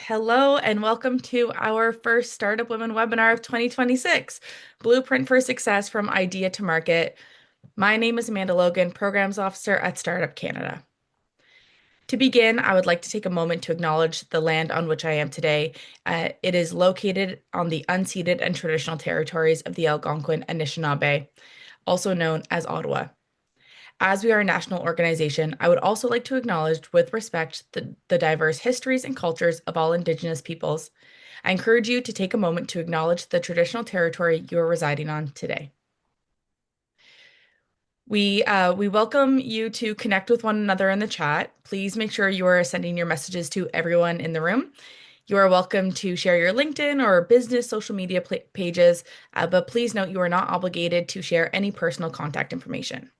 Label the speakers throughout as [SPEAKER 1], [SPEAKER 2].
[SPEAKER 1] Hello and welcome to our first Startup Women webinar of 2026, Blueprint for Success from Idea to Market. My name is Amanda Logan, Programs Officer at Startup Canada. To begin, I would like to take a moment to acknowledge the land on which I am today. It is located on the unceded and traditional territories of the Algonquin Anishinaabe, also known as Ottawa. As we are a national organization, I would also like to acknowledge with respect the diverse histories and cultures of all Indigenous peoples. I encourage you to take a moment to acknowledge the traditional territory you are residing on today. We welcome you to connect with one another in the chat. Please make sure you are sending your messages to everyone in the room. You are welcome to share your LinkedIn or business social media pages, but please note you are not obligated to share any personal contact information.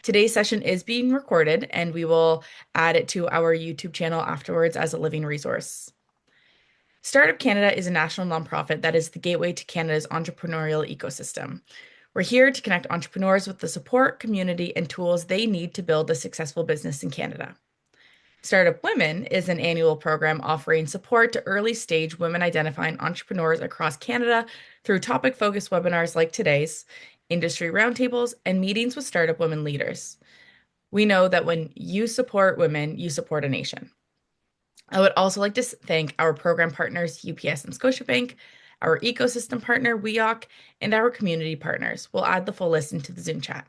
[SPEAKER 1] Today's session is being recorded, and we will add it to our YouTube channel afterwards as a living resource. Startup Canada is a national nonprofit that is the gateway to Canada's entrepreneurial ecosystem. We're here to connect entrepreneurs with the support, community, and tools they need to build a successful business in Canada. Startup Women is an annual program offering support to early-stage women identifying entrepreneurs across Canada through topic-focused webinars like today's, industry roundtables, and meetings with startup women leaders. We know that when you support women, you support a nation. I would also like to thank our program partners, UPS and Scotiabank, our ecosystem partner, WEOC, and our community partners. We'll add the full list into the Zoom chat.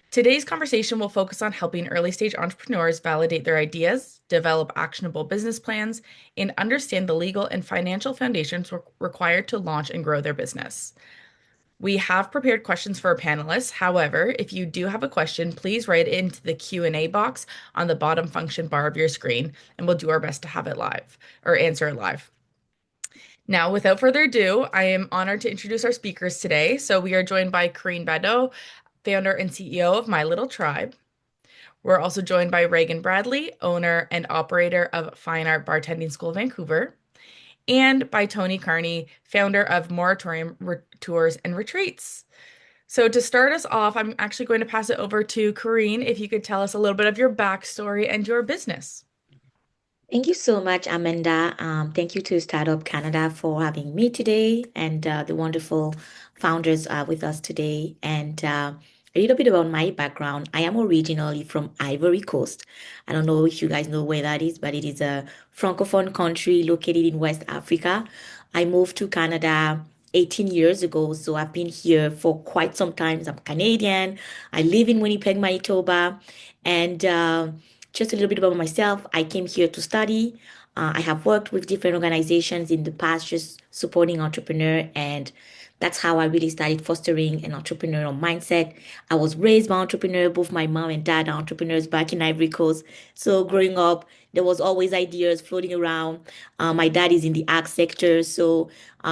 [SPEAKER 1] Today's conversation will focus on helping early-stage entrepreneurs validate their ideas, develop actionable business plans, and understand the legal and financial foundations required to launch and grow their business. We have prepared questions for our panelists. However, if you do have a question, please write it into the Q&A box on the bottom function bar of your screen, and we'll do our best to have it live or answer it live. Now, without further ado, I am honored to introduce our speakers today. So we are joined by Carine Bado, founder and CEO of My Little Tribe. We're also joined by Reagan Bradley, owner and operator of Fine Art Bartending School, Vancouver, and by Toni, founder of Moratorium Tours and Retreats. So to start us off, I'm actually going to pass it over to Carine, if you could tell us a little bit of your backstory and your business.
[SPEAKER 2] Thank you so much, Amanda. Thank you to Startup Canada for having me today and the wonderful founders with us today. And a little bit about my background. I am originally from Ivory Coast. I don't know if you guys know where that is, but it is a francophone country located in West Africa. I moved to Canada 18 years ago, so I've been here for quite some time. I'm Canadian. I live in Winnipeg, Manitoba, and just a little bit about myself. I came here to study. I have worked with different organizations in the past, just supporting entrepreneurs, and that's how I really started fostering an entrepreneurial mindset. I was raised by entrepreneurs. Both my mom and dad are entrepreneurs back in Ivory Coast. So growing up, there was always ideas floating around. My dad is in the ag sector, so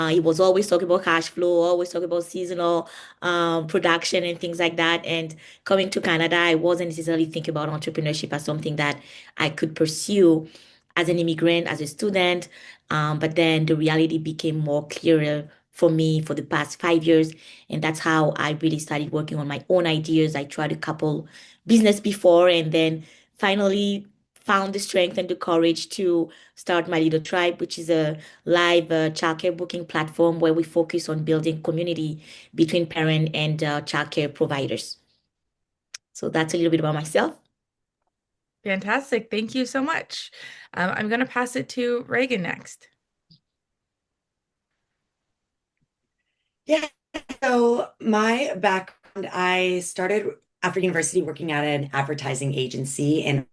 [SPEAKER 2] he was always talking about cash flow, always talking about seasonal production and things like that. And coming to Canada, I wasn't necessarily thinking about entrepreneurship as something that I could pursue as an immigrant, as a student. But then the reality became more clearer for me for the past 5 years. And that's how I really started working on my own ideas. I tried a couple business before and then finally found the strength and the courage to start My Little Tribe, which is a live childcare booking platform where we focus on building community between parent and childcare providers. So that's a little bit about myself.
[SPEAKER 1] Fantastic. Thank you so much. I'm going to pass it to Reagan next.
[SPEAKER 3] Yeah, so my background, I started after university working at an advertising agency in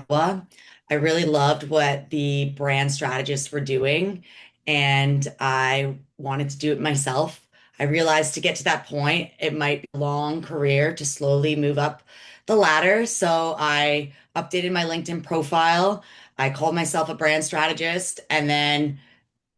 [SPEAKER 3] Iowa. I really loved what the brand strategists were doing, and I wanted to do it myself. I realized to get to that point, it might be a long career to slowly move up the ladder. So I updated my LinkedIn profile. I called myself a brand strategist and then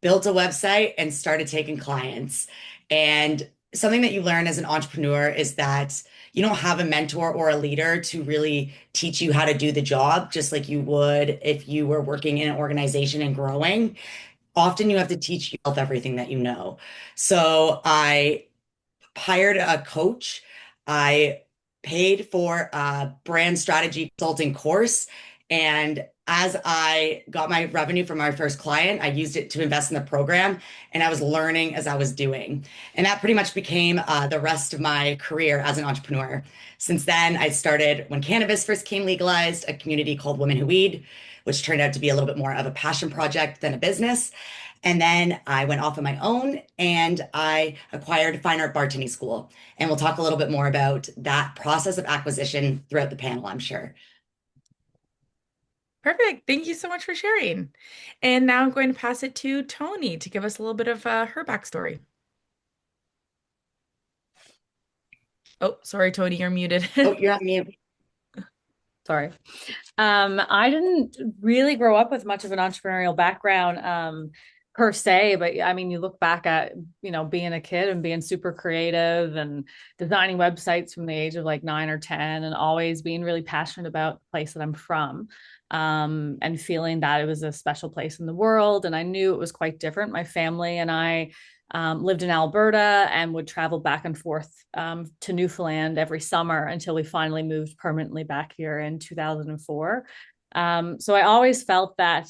[SPEAKER 3] built a website and started taking clients. And something that you learn as an entrepreneur is that you don't have a mentor or a leader to really teach you how to do the job, just like you would if you were working in an organization and growing. Often you have to teach yourself everything that you know. So I hired a coach. I paid for a brand strategy consulting course. And as I got my revenue from my first client, I used it to invest in the program, and I was learning as I was doing. And that pretty much became the rest of my career as an entrepreneur. Since then, I started when cannabis first came legalized, a community called Women Who Weed, which turned out to be a little bit more of a passion project than a business. And then I went off on my own and I acquired Fine Art Bartending School. And we'll talk a little bit more about that process of acquisition throughout the panel, I'm sure.
[SPEAKER 1] Perfect. Thank you so much for sharing. And now I'm going to pass it to Toni to give us a little bit of her backstory. Oh, sorry, Toni, you're muted.
[SPEAKER 3] Oh, you're on mute.
[SPEAKER 4] Sorry. I didn't really grow up with much of an entrepreneurial background, per se, but I mean, you look back at, being a kid and being super creative and designing websites from the age of like 9 or 10 and always being really passionate about the place that I'm from, and feeling that it was a special place in the world. And I knew it was quite different. My family and I lived in Alberta and would travel back and forth to Newfoundland every summer until we finally moved permanently back here in 2004. So I always felt that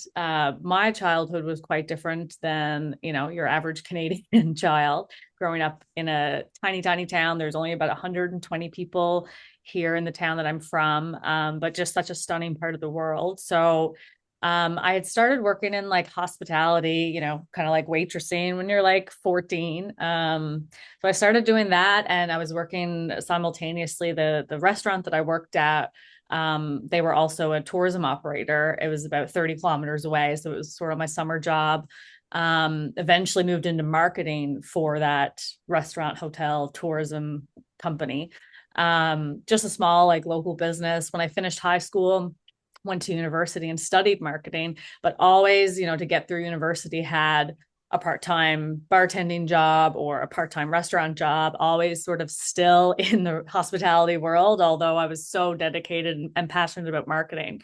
[SPEAKER 4] my childhood was quite different than, your average Canadian child. Growing up in a tiny, tiny town, there's only about 120 people here in the town that I'm from, but just such a stunning part of the world. So I had started working in like hospitality, kind of like waitressing when you're like 14. So I started doing that, and I was working simultaneously. The restaurant that I worked at, they were also a tourism operator. It was about 30 kilometers away, so it was sort of my summer job. Eventually moved into marketing for that restaurant, hotel, tourism company. Just a small like local business. When I finished high school, went to university and studied marketing, but always, to get through university, had a part-time bartending job or a part-time restaurant job, always sort of still in the hospitality world, although I was so dedicated and passionate about marketing.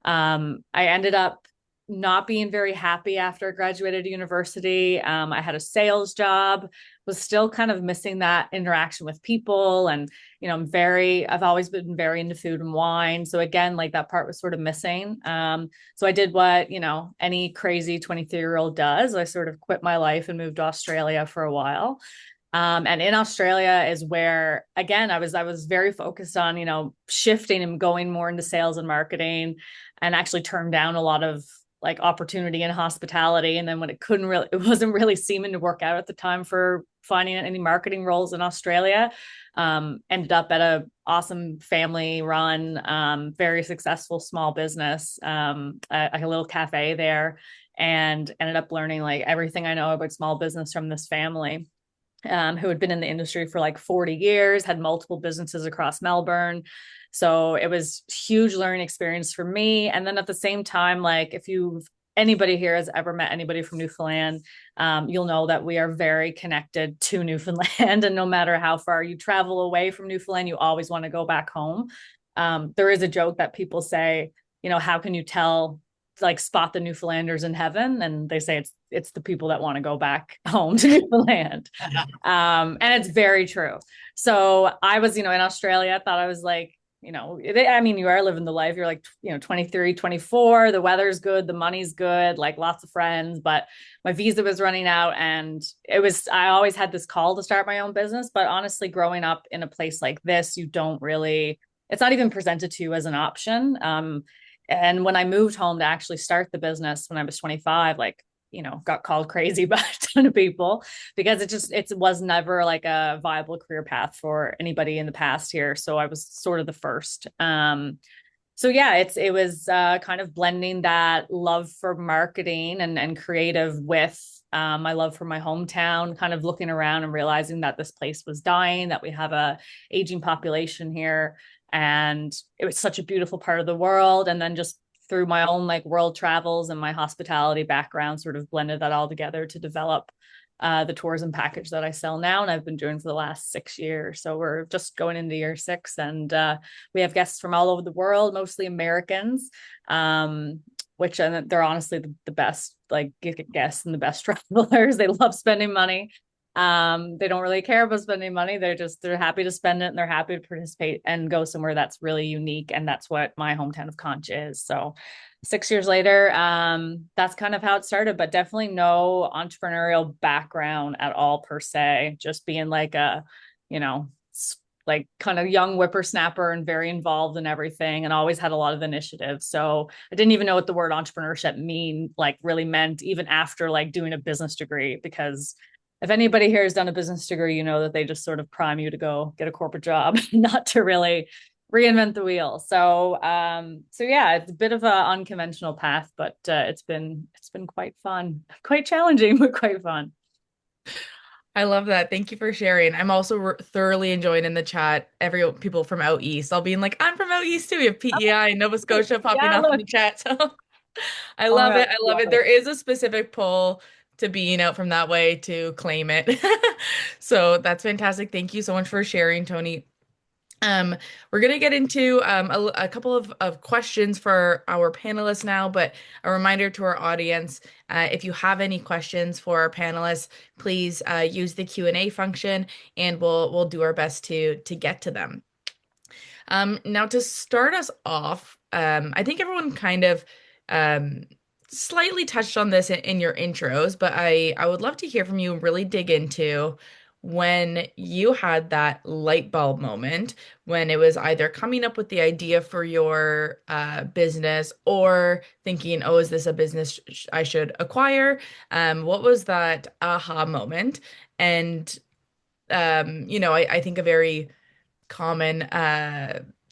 [SPEAKER 4] I ended up not being very happy after I graduated university. I had a sales job, was still kind of missing that interaction with people. And, I've always been very into food and wine. So again, like that part was sort of missing. So I did what, any crazy 23-year-old does. I sort of quit my life and moved to Australia for a while. And in Australia is where, again, I was very focused on, shifting and going more into sales and marketing, and actually turned down a lot of like opportunity in hospitality. And then when it wasn't really seeming to work out at the time for finding any marketing roles in Australia, ended up at a awesome family run, very successful small business, a little cafe there, and ended up learning like everything I know about small business from this family. Who had been in the industry for like 40 years, had multiple businesses across Melbourne. So it was huge learning experience for me. And then at the same time, like if anybody here has ever met anybody from Newfoundland, you'll know that we are very connected to Newfoundland. And no matter how far you travel away from Newfoundland, you always want to go back home. There is a joke that people say, how can you tell, like spot the Newfoundlanders in heaven? And they say it's the people that want to go back home to Newfoundland. And it's very true. So I was, in Australia, I thought I was like, you are living the life. You're like, 23, 24, the weather's good, the money's good, like lots of friends, but my visa was running out, and I always had this call to start my own business. But honestly, growing up in a place like this, it's not even presented to you as an option. And when I moved home to actually start the business when I was 25, like, got called crazy by a ton of people, because it was never like a viable career path for anybody in the past here. So I was sort of the first. So yeah, it was kind of blending that love for marketing and creative with my love for my hometown, kind of looking around and realizing that this place was dying, that we have a aging population here. And it was such a beautiful part of the world. And then just through my own like world travels and my hospitality background, sort of blended that all together to develop the tourism package that I sell now, and I've been doing for the last 6 years. So we're just going into year 6, and we have guests from all over the world, mostly Americans, which they're honestly the best like guests and the best travelers. They love spending money. They don't really care about spending money. They're happy to spend it and they're happy to participate and go somewhere that's really unique. And that's what my hometown of Conch is. So 6 years later, that's kind of how it started, but definitely no entrepreneurial background at all per se, just being like a, you know, like kind of young whippersnapper and very involved in everything and always had a lot of initiative. So I didn't even know what the word entrepreneurship really meant even after like doing a business degree, because if anybody here has done a business degree, you know that they just sort of prime you to go get a corporate job, not to really reinvent the wheel. So yeah, it's a bit of an unconventional path, but it's been quite fun, quite challenging, but quite fun.
[SPEAKER 1] I love that. Thank you for sharing. I'm also thoroughly enjoying in the chat people from out east. I'll be like, I'm from out east too. We have PEI and Nova Scotia popping up in the chat. So I love it. I love it. There is a specific pull to being out from that way to claim it. So that's fantastic. Thank you so much for sharing, Toni. We're going to get into a couple of questions for our panelists now, but a reminder to our audience, if you have any questions for our panelists, please use the Q&A function and we'll do our best to get to them. Now to start us off, I think everyone kind of slightly touched on this in your intros, but I would love to hear from you and really dig into when you had that light bulb moment, when it was either coming up with the idea for your business or thinking, oh, is this a business I should acquire? What was that aha moment? And, I think a very common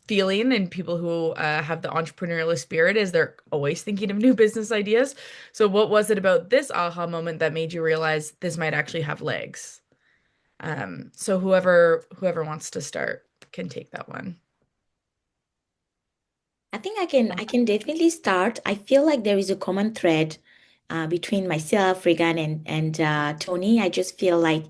[SPEAKER 1] feeling in people who have the entrepreneurial spirit is they're always thinking of new business ideas. So what was it about this aha moment that made you realize this might actually have legs? So whoever wants to start can take that one.
[SPEAKER 2] I think I can definitely start. I feel like there is a common thread between myself, Reagan, and Toni. I just feel like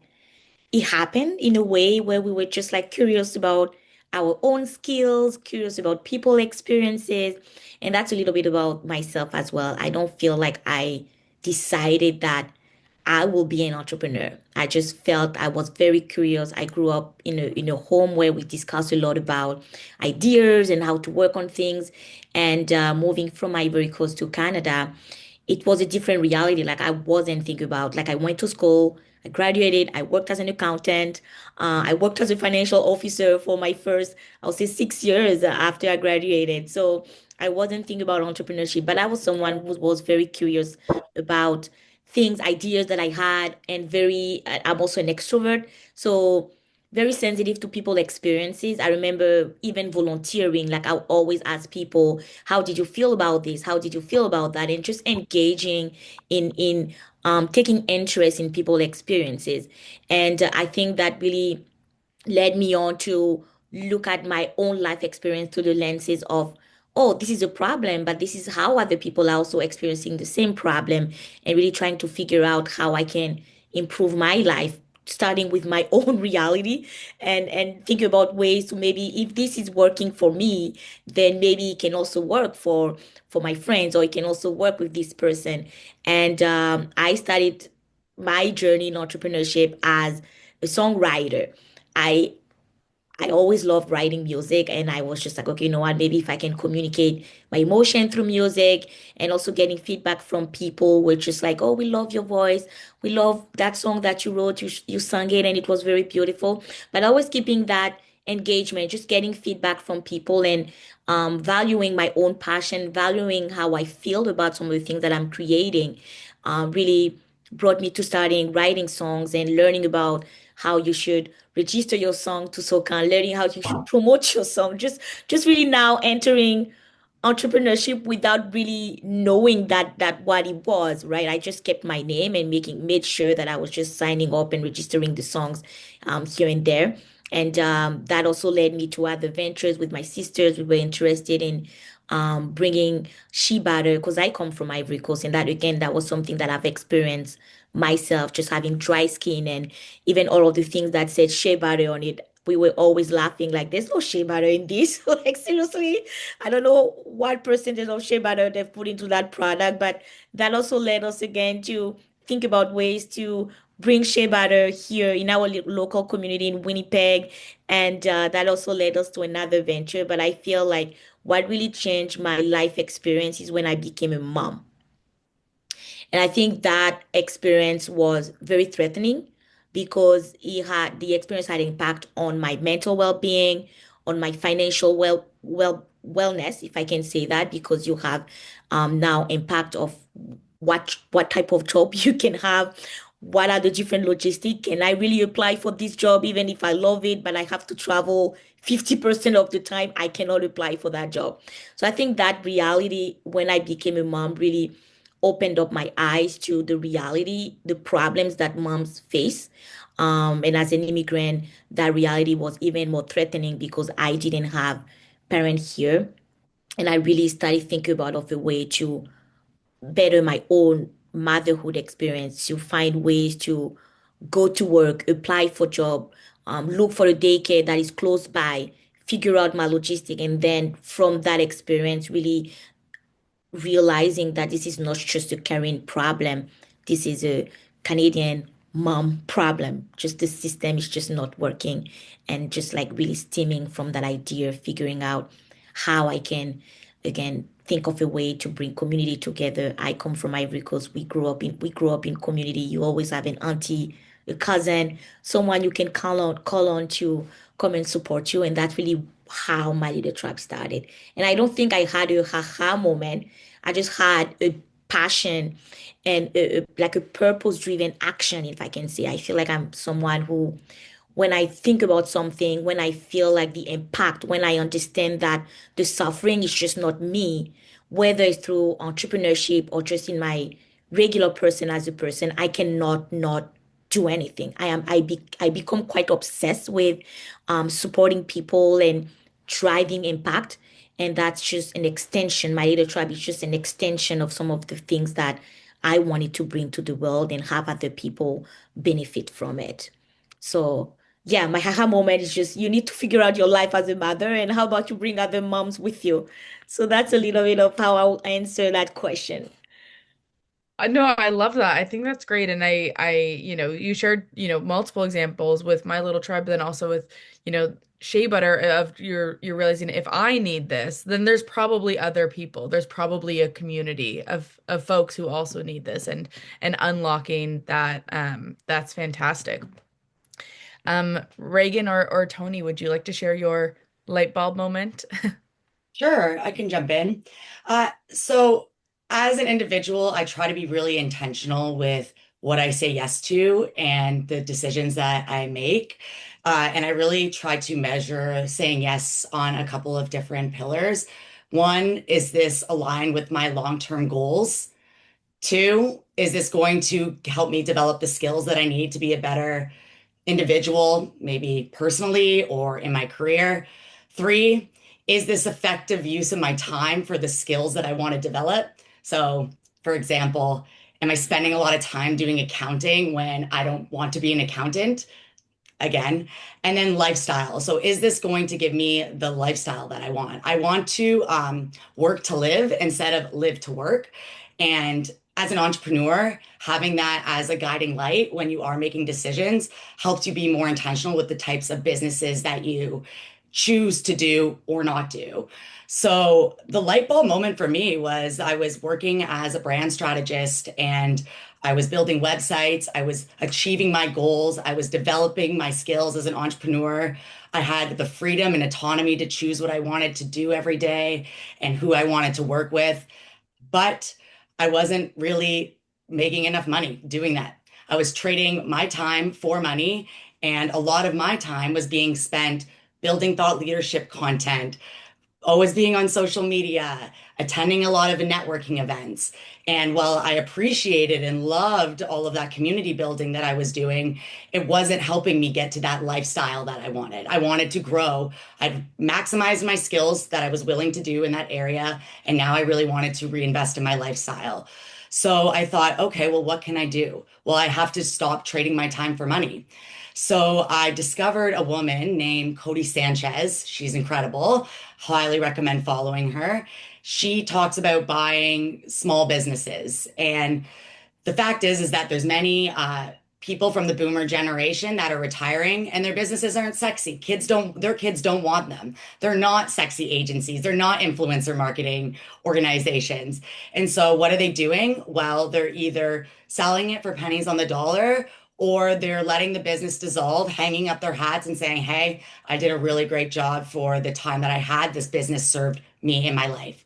[SPEAKER 2] it happened in a way where we were just like curious about our own skills, curious about people experiences. And that's a little bit about myself as well. I don't feel like I decided that I will be an entrepreneur. I just felt I was very curious. I grew up in a home where we discussed a lot about ideas and how to work on things. And moving from Ivory Coast to Canada, it was a different reality. Like I wasn't thinking about, like I went to school, I graduated, I worked as an accountant, I worked as a financial officer for my first, I'll say 6 years after I graduated. So I wasn't thinking about entrepreneurship, but I was someone who was very curious about things, ideas that I had, and I'm also an extrovert. So very sensitive to people experiences. I remember even volunteering, like I would always ask people, how did you feel about this? How did you feel about that? And just engaging in taking interest in people experiences. And I think that really led me on to look at my own life experience through the lenses of, oh, this is a problem, but this is how other people are also experiencing the same problem, and really trying to figure out how I can improve my life, starting with my own reality and think about ways to, maybe if this is working for me, then maybe it can also work for my friends, or it can also work with this person. And I started my journey in entrepreneurship as a songwriter. I I always loved writing music, and I was just like, okay, you know what, maybe if I can communicate my emotion through music, and also getting feedback from people, which is like, oh, we love your voice. We love that song that you wrote. You sang it and it was very beautiful. But always keeping that engagement, just getting feedback from people, and valuing my own passion, valuing how I feel about some of the things that I'm creating, really brought me to starting writing songs and learning about how you should register your song to SOCAN, learning how you should promote your song, just really now entering entrepreneurship without really knowing that what it was, right? I just kept my name and made sure that I was just signing up and registering the songs here and there. And that also led me to other ventures with my sisters. We were interested in bringing shea butter, because I come from Ivory Coast, and that again, that was something that I've experienced myself, just having dry skin, and even all of the things that said shea butter on it. We were always laughing like, there's no shea butter in this. Like seriously, I don't know what percentage of shea butter they've put into that product, but that also led us again to think about ways to bring shea butter here in our local community in Winnipeg. And that also led us to another venture. But I feel like what really changed my life experience is when I became a mom. And I think that experience was very threatening because the experience had impact on my mental well-being, on my financial wellness, if I can say that, because you have now impact of what type of job you can have. What are the different logistics? Can I really apply for this job even if I love it, but I have to travel 50% of the time? I cannot apply for that job. So I think that reality, when I became a mom, really opened up my eyes to the reality, the problems that moms face. And as an immigrant, that reality was even more threatening because I didn't have parents here. And I really started thinking about of a way to better my own motherhood experience, to find ways to go to work, apply for job, look for a daycare that is close by, figure out my logistic, and then from that experience, really realizing that this is not just a Carine problem, this is a Canadian mom problem. Just the system is just not working, and just like really stemming from that idea, figuring out how I can again think of a way to bring community together. I come from Ivory Coast. We grew up in community. You always have an auntie, a cousin, someone you can call on to come and support you. And that's really how my little tribe started. And I don't think I had a haha moment. I just had a passion and like a purpose-driven action, if I can say. I feel like I'm someone who, when I think about something, when I feel like the impact, when I understand that the suffering is just not me, whether it's through entrepreneurship or just in my regular person as a person, I cannot not do anything. I become quite obsessed with supporting people and driving impact. And that's just an extension. My little tribe is just an extension of some of the things that I wanted to bring to the world and have other people benefit from it. So yeah, my haha moment is just you need to figure out your life as a mother and how about you bring other moms with you. So that's a little bit of how I'll answer that question.
[SPEAKER 1] No, I love that. I think that's great. And you shared, multiple examples with my little tribe, but then also with, shea butter of you're realizing if I need this, then there's probably other people. There's probably a community of folks who also need this and unlocking that, that's fantastic. Reagan or Toni, would you like to share your light bulb moment?
[SPEAKER 3] Sure, I can jump in. So as an individual, I try to be really intentional with what I say yes to and the decisions that I make. And I really try to measure saying yes on a couple of different pillars. One, is this aligned with my long-term goals? Two, is this going to help me develop the skills that I need to be a better individual, maybe personally or in my career? Three, is this effective use of my time for the skills that I want to develop? So, for example, am I spending a lot of time doing accounting when I don't want to be an accountant? Again, and then lifestyle. So, is this going to give me the lifestyle that I want? I want to work to live instead of live to work. And as an entrepreneur, having that as a guiding light when you are making decisions helps you be more intentional with the types of businesses that you choose to do or not do. So the light bulb moment for me was I was working as a brand strategist and I was building websites. I was achieving my goals. I was developing my skills as an entrepreneur. I had the freedom and autonomy to choose what I wanted to do every day and who I wanted to work with. But I wasn't really making enough money doing that. I was trading my time for money, and a lot of my time was being spent building thought leadership content, always being on social media, attending a lot of networking events. And while I appreciated and loved all of that community building that I was doing, it wasn't helping me get to that lifestyle that I wanted. I wanted to grow. I'd maximized my skills that I was willing to do in that area. And now I really wanted to reinvest in my lifestyle. So I thought, okay, well, what can I do? Well, I have to stop trading my time for money. So I discovered a woman named Cody Sanchez. She's incredible. Highly recommend following her. She talks about buying small businesses. And the fact is that there's many people from the boomer generation that are retiring and their businesses aren't sexy. Their kids don't want them. They're not sexy agencies. They're not influencer marketing organizations. And so what are they doing? Well, they're either selling it for pennies on the dollar, or they're letting the business dissolve, hanging up their hats and saying, hey, I did a really great job for the time that I had. This business served me in my life.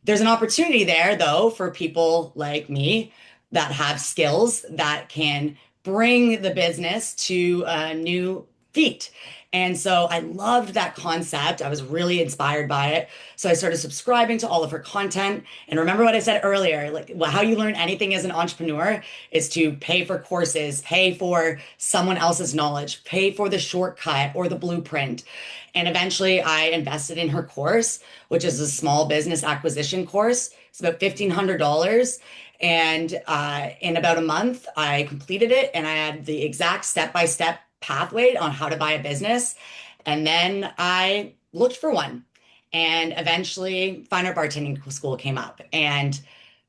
[SPEAKER 3] There's an opportunity there, though, for people like me that have skills that can bring the business to new feet. And so I loved that concept. I was really inspired by it. So I started subscribing to all of her content. And remember what I said earlier, like how you learn anything as an entrepreneur is to pay for courses, pay for someone else's knowledge, pay for the shortcut or the blueprint. And eventually I invested in her course, which is a small business acquisition course. It's about $1,500. And in about a month, I completed it and I had the exact step-by-step pathway on how to buy a business. And then I looked for one. And eventually, Fine Art Bartending School came up. And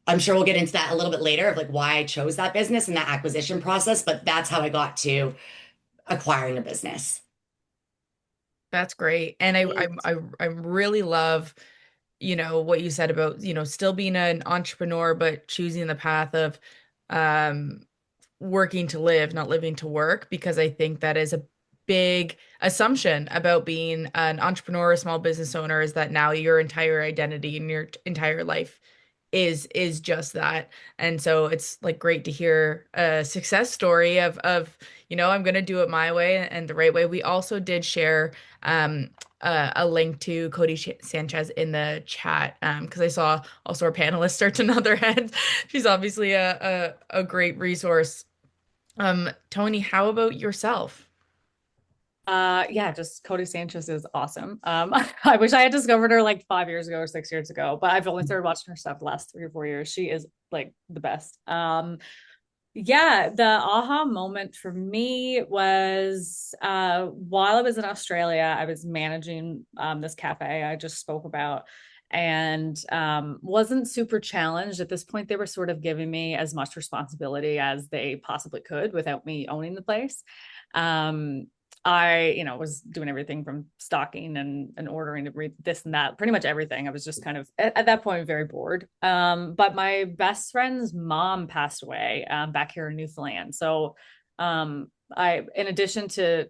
[SPEAKER 3] I'm sure we'll get into that a little bit later of like why I chose that business and that acquisition process. But that's how I got to acquiring a business.
[SPEAKER 1] That's great. And I really love, what you said about, still being an entrepreneur, but choosing the path of working to live, not living to work, because I think that is a big assumption about being an entrepreneur, a small business owner, is that now your entire identity and your entire life is just that. And so it's like great to hear a success story of I'm going to do it my way and the right way. We also did share a link to Cody Sanchez in the chat because I saw also our panelists start to nod their heads. She's obviously a great resource. Toni, how about yourself?
[SPEAKER 4] Yeah, just Cody Sanchez is awesome. I wish I had discovered her like 5 years ago or 6 years ago, but I've only started watching her stuff the last 3 or 4 years. She is like the best. Yeah, the aha moment for me was while I was in Australia, I was managing this cafe I just spoke about and wasn't super challenged. At this point, they were sort of giving me as much responsibility as they possibly could without me owning the place. I, was doing everything from stocking and ordering to read this and that, pretty much everything. I was just kind of at that point very bored. But my best friend's mom passed away back here in Newfoundland. So in addition to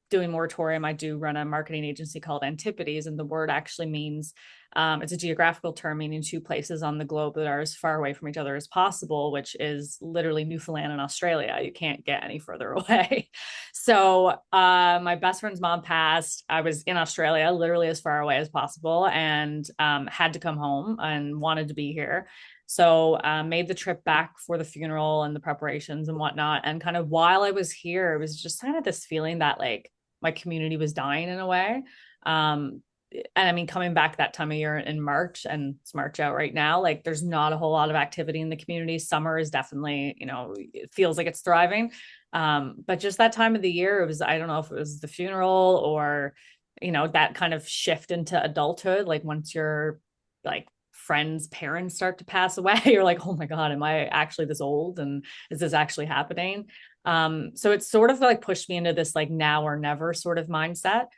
[SPEAKER 4] doing Moratorium, I do run a marketing agency called Antipodes, and the word actually means it's a geographical term meaning two places on the globe that are as far away from each other as possible, which is literally Newfoundland and Australia. You can't get any further away. So my best friend's mom passed. I was in Australia, literally as far away as possible, and had to come home and wanted to be here. So made the trip back for the funeral and the preparations and whatnot. And kind of while I was here, it was just kind of this feeling that like my community was dying in a way. And I mean, coming back that time of year in March, and it's March out right now, like there's not a whole lot of activity in the community. Summer is definitely, it feels like it's thriving. But just that time of the year, it was, I don't know if it was the funeral or, that kind of shift into adulthood. Like once your like friends' parents start to pass away, you're like, oh my God, am I actually this old? And is this actually happening? So it's sort of like pushed me into this like now or never sort of mindset.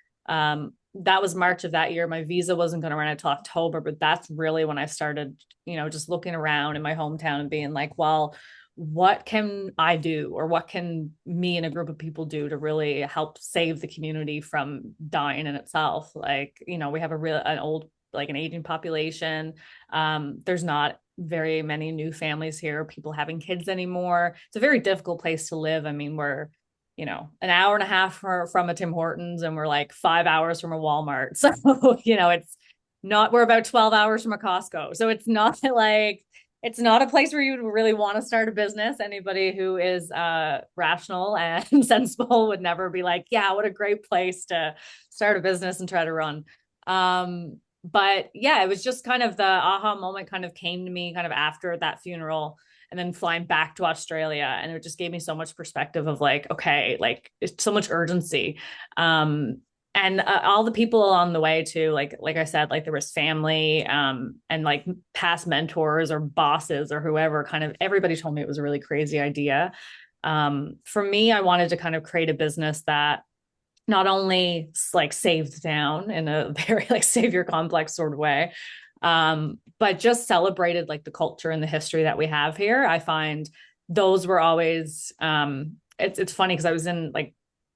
[SPEAKER 4] That was March of that year. My visa wasn't going to run until October, but that's really when I started, just looking around in my hometown and being like, well, what can I do, or what can me and a group of people do to really help save the community from dying in itself? Like, we have an aging population. There's not very many new families here, people having kids anymore. It's a very difficult place to live. I mean, we're an hour and a half from a Tim Hortons, and we're like 5 hours from a Walmart. So, it's not, we're about 12 hours from a Costco. So it's not a place where you would really want to start a business. Anybody who is rational and sensible would never be like, yeah, what a great place to start a business and try to run. But yeah, it was just kind of the aha moment kind of came to me kind of after that funeral, and then flying back to Australia. And it just gave me so much perspective of like, okay, like it's so much urgency. And all the people along the way too, like I said, like there was family and like past mentors or bosses or whoever, kind of everybody told me it was a really crazy idea. For me, I wanted to kind of create a business that not only like saved down in a very like savior complex sort of way, but just celebrated like the culture and the history that we have here. I find those were always, it's funny because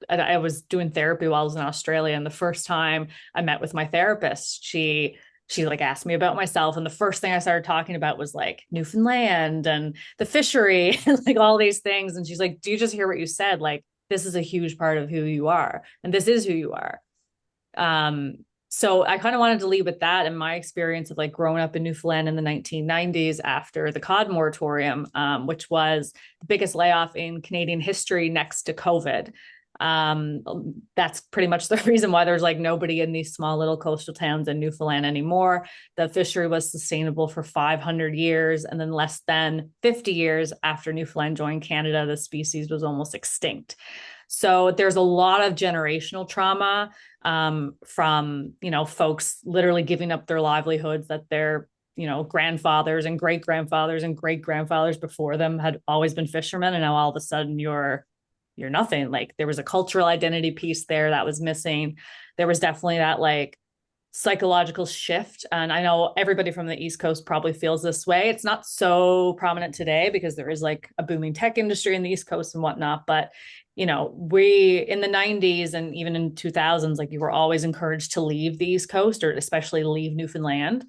[SPEAKER 4] I was doing therapy while I was in Australia, and the first time I met with my therapist, she like asked me about myself, and the first thing I started talking about was like Newfoundland and the fishery and like all these things, and she's like, do you just hear what you said? Like, this is a huge part of who you are, and this is who you are. So I kind of wanted to lead with that and my experience of like growing up in Newfoundland in the 1990s after the cod moratorium, which was the biggest layoff in Canadian history next to COVID. That's pretty much the reason why there's like nobody in these small little coastal towns in Newfoundland anymore. The fishery was sustainable for 500 years, and then less than 50 years after Newfoundland joined Canada, the species was almost extinct. So there's a lot of generational trauma, from, you know, folks literally giving up their livelihoods that their, you know, grandfathers and great-grandfathers and great-grandfathers before them had always been fishermen, and now all of a sudden you're nothing. Like, there was a cultural identity piece there that was missing. There was definitely that like psychological shift. And I know everybody from the East Coast probably feels this way. It's not so prominent today because there is like a booming tech industry in the East Coast and whatnot. But, you know, we in the 90s and even in 2000s, like you were always encouraged to leave the East Coast, or especially leave Newfoundland.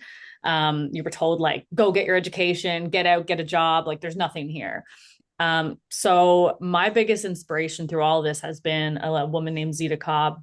[SPEAKER 4] You were told like, go get your education, get out, get a job. Like, there's nothing here. So my biggest inspiration through all of this has been a woman named Zita Cobb,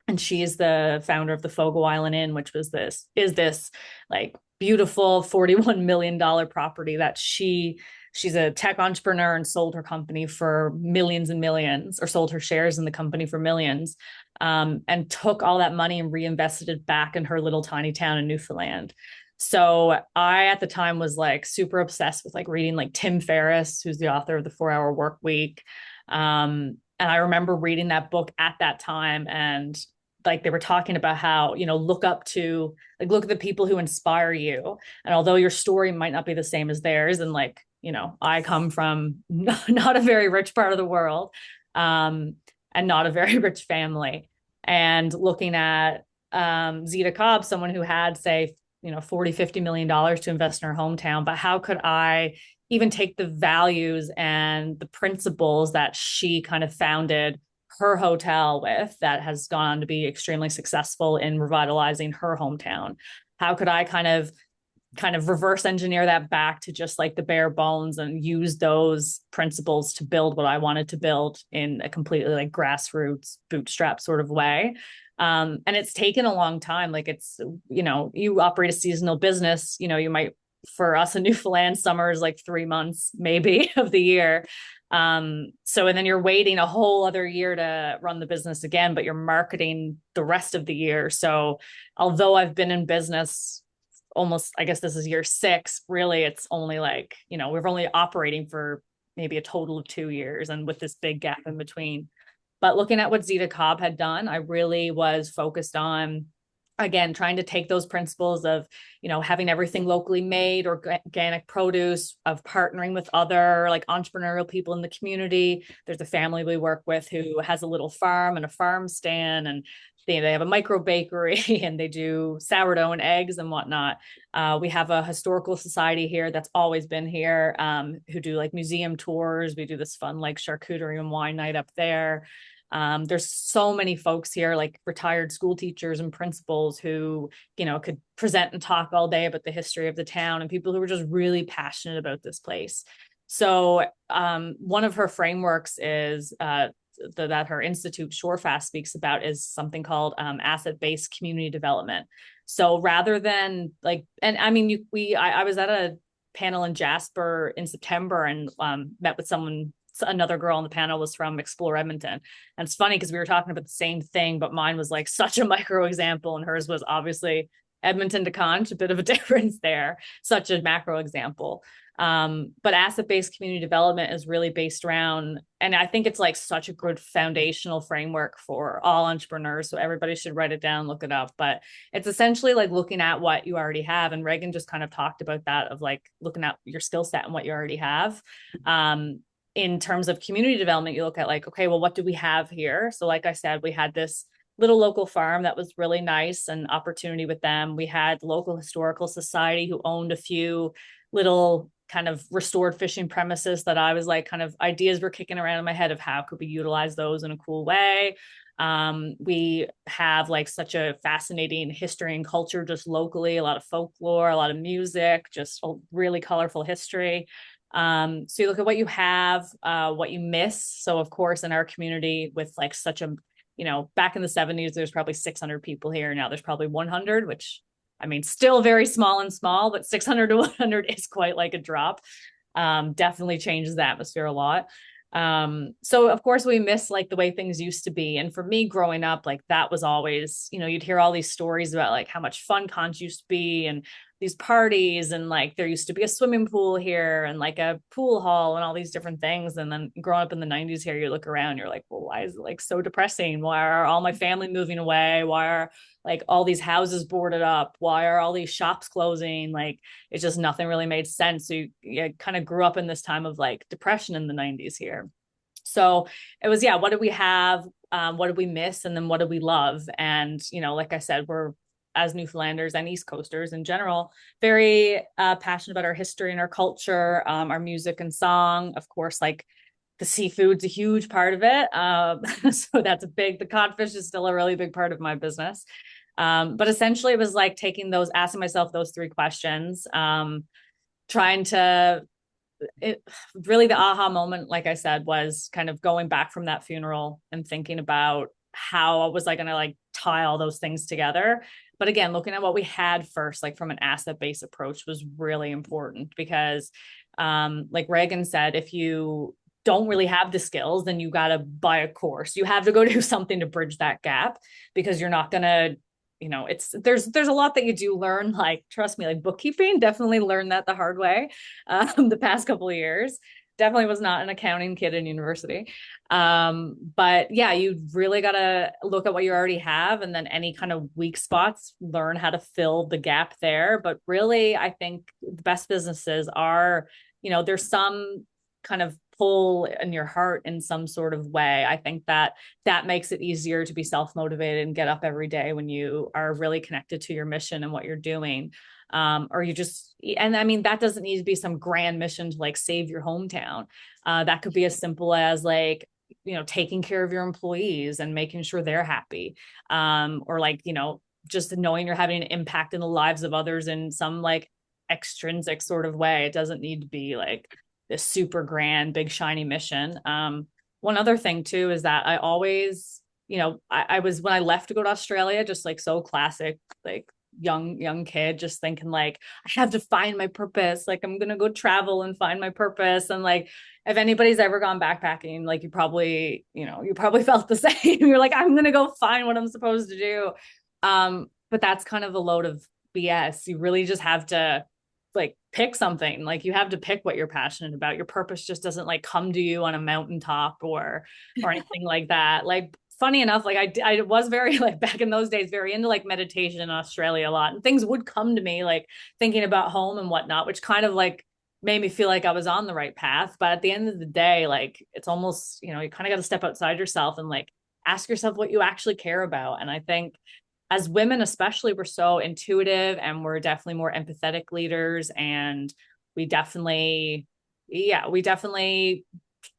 [SPEAKER 4] and she is the founder of the Fogo Island Inn, which is this like beautiful $41 million property that she's a tech entrepreneur and sold her company for millions and millions, or sold her shares in the company for millions, and took all that money and reinvested it back in her little tiny town in Newfoundland. So I, at the time, was like super obsessed with like reading like Tim Ferriss, who's the author of the 4-Hour Work Week. And I remember reading that book at that time, and like they were talking about how, you know, look at the people who inspire you. And although your story might not be the same as theirs, and like, you know, I come from not a very rich part of the world, and not a very rich family. And looking at Zita Cobb, someone who had, say, you know, $40-50 million to invest in her hometown, but how could I even take the values and the principles that she kind of founded her hotel with, that has gone on to be extremely successful in revitalizing her hometown? How could I kind of reverse engineer that back to just like the bare bones and use those principles to build what I wanted to build in a completely like grassroots bootstrap sort of way? And it's taken a long time. Like, it's, you know, you operate a seasonal business, you know, you might, for us in Newfoundland, summer is like 3 months maybe of the year. And then you're waiting a whole other year to run the business again, but you're marketing the rest of the year. So although I've been in business almost, I guess this is year 6, really, it's only like, you know, we're only operating for maybe a total of 2 years, and with this big gap in between. But looking at what Zita Cobb had done, I really was focused on, again, trying to take those principles of, you know, having everything locally made, organic produce, of partnering with other like entrepreneurial people in the community. There's a family we work with who has a little farm and a farm stand, and they have a micro bakery and they do sourdough and eggs and whatnot. We have a historical society here that's always been here, who do like museum tours. We do this fun like charcuterie and wine night up there. There's so many folks here, like retired school teachers and principals who, you know, could present and talk all day about the history of the town, and people who were just really passionate about this place. So one of her frameworks is that her institute Shorefast speaks about is something called asset-based community development. So rather than like, and I mean, I was at a panel in Jasper in September and met with another girl on the panel was from Explore Edmonton. And it's funny because we were talking about the same thing, but mine was like such a micro example and hers was obviously Edmonton to Conch, a bit of a difference there, such a macro example. But asset-based community development is really based around, and I think it's like such a good foundational framework for all entrepreneurs. So everybody should write it down, look it up. But it's essentially like looking at what you already have. And Reagan just kind of talked about that, of like looking at your skill set and what you already have. in terms of community development, you look at like, okay, well, what do we have here? So like I said, we had this little local farm that was really nice and opportunity with them. We had local historical society who owned a few little kind of restored fishing premises that I was like, kind of ideas were kicking around in my head of how could we utilize those in a cool way. We have like such a fascinating history and culture just locally, a lot of folklore, a lot of music, just a really colorful history. So you look at what you have, what you miss. So of course, in our community with like such a, back in the 70s, there's probably 600 people here. Now there's probably 100, which I mean, still very small, but 600 to 100 is quite like a drop. Definitely changes the atmosphere a lot. So of course we miss like the way things used to be. And for me growing up, like that was always, you'd hear all these stories about like how much fun cons used to be and these parties, and like there used to be a swimming pool here and like a pool hall and all these different things. And then growing up in the 90s here, you look around, you're like, well, why is it like so depressing? Why are all my family moving away? Why are like all these houses boarded up? Why are all these shops closing? Like it's just nothing really made sense. So you kind of grew up in this time of like depression in the 90s here. So it was, what did we have? What did we miss? And then what did we love? And, like I said, we're, as Newfoundlanders and East Coasters in general, very passionate about our history and our culture, our music and song. Of course, like the seafood's a huge part of it. So that's the codfish is still a really big part of my business. But essentially it was like asking myself those three questions, trying to, really the aha moment, like I said, was kind of going back from that funeral and thinking about how was I going to like tie all those things together. But again, looking at what we had first, like from an asset-based approach was really important because like Reagan said, if you don't really have the skills, then you got to buy a course. You have to go do something to bridge that gap because you're not going to, there's a lot that you do learn, like, trust me, like bookkeeping, definitely learned that the hard way the past couple of years. Definitely was not an accounting kid in university. But yeah, you really got to look at what you already have and then any kind of weak spots, learn how to fill the gap there. But really, I think the best businesses are, there's some kind of pull in your heart in some sort of way. I think that makes it easier to be self-motivated and get up every day when you are really connected to your mission and what you're doing. Or you just, and I mean, that doesn't need to be some grand mission to like save your hometown. That could be as simple as like, taking care of your employees and making sure they're happy. Or like, just knowing you're having an impact in the lives of others in some like extrinsic sort of way. It doesn't need to be like this super grand, big, shiny mission. One other thing too, is that I always, I was, when I left to go to Australia, just like so classic, like young kid, just thinking like, I have to find my purpose. Like I'm going to go travel and find my purpose. And like, if anybody's ever gone backpacking, like you probably felt the same. You're like, I'm going to go find what I'm supposed to do. But that's kind of a load of BS. You really just have to like pick something. Like you have to pick what you're passionate about. Your purpose just doesn't like come to you on a mountaintop or anything like that. Like funny enough, like I was very like back in those days, very into like meditation in Australia a lot, and things would come to me like thinking about home and whatnot, which kind of like made me feel like I was on the right path. But at the end of the day, like it's almost, you kind of got to step outside yourself and like ask yourself what you actually care about. And I think as women, especially, we're so intuitive and we're definitely more empathetic leaders. And we definitely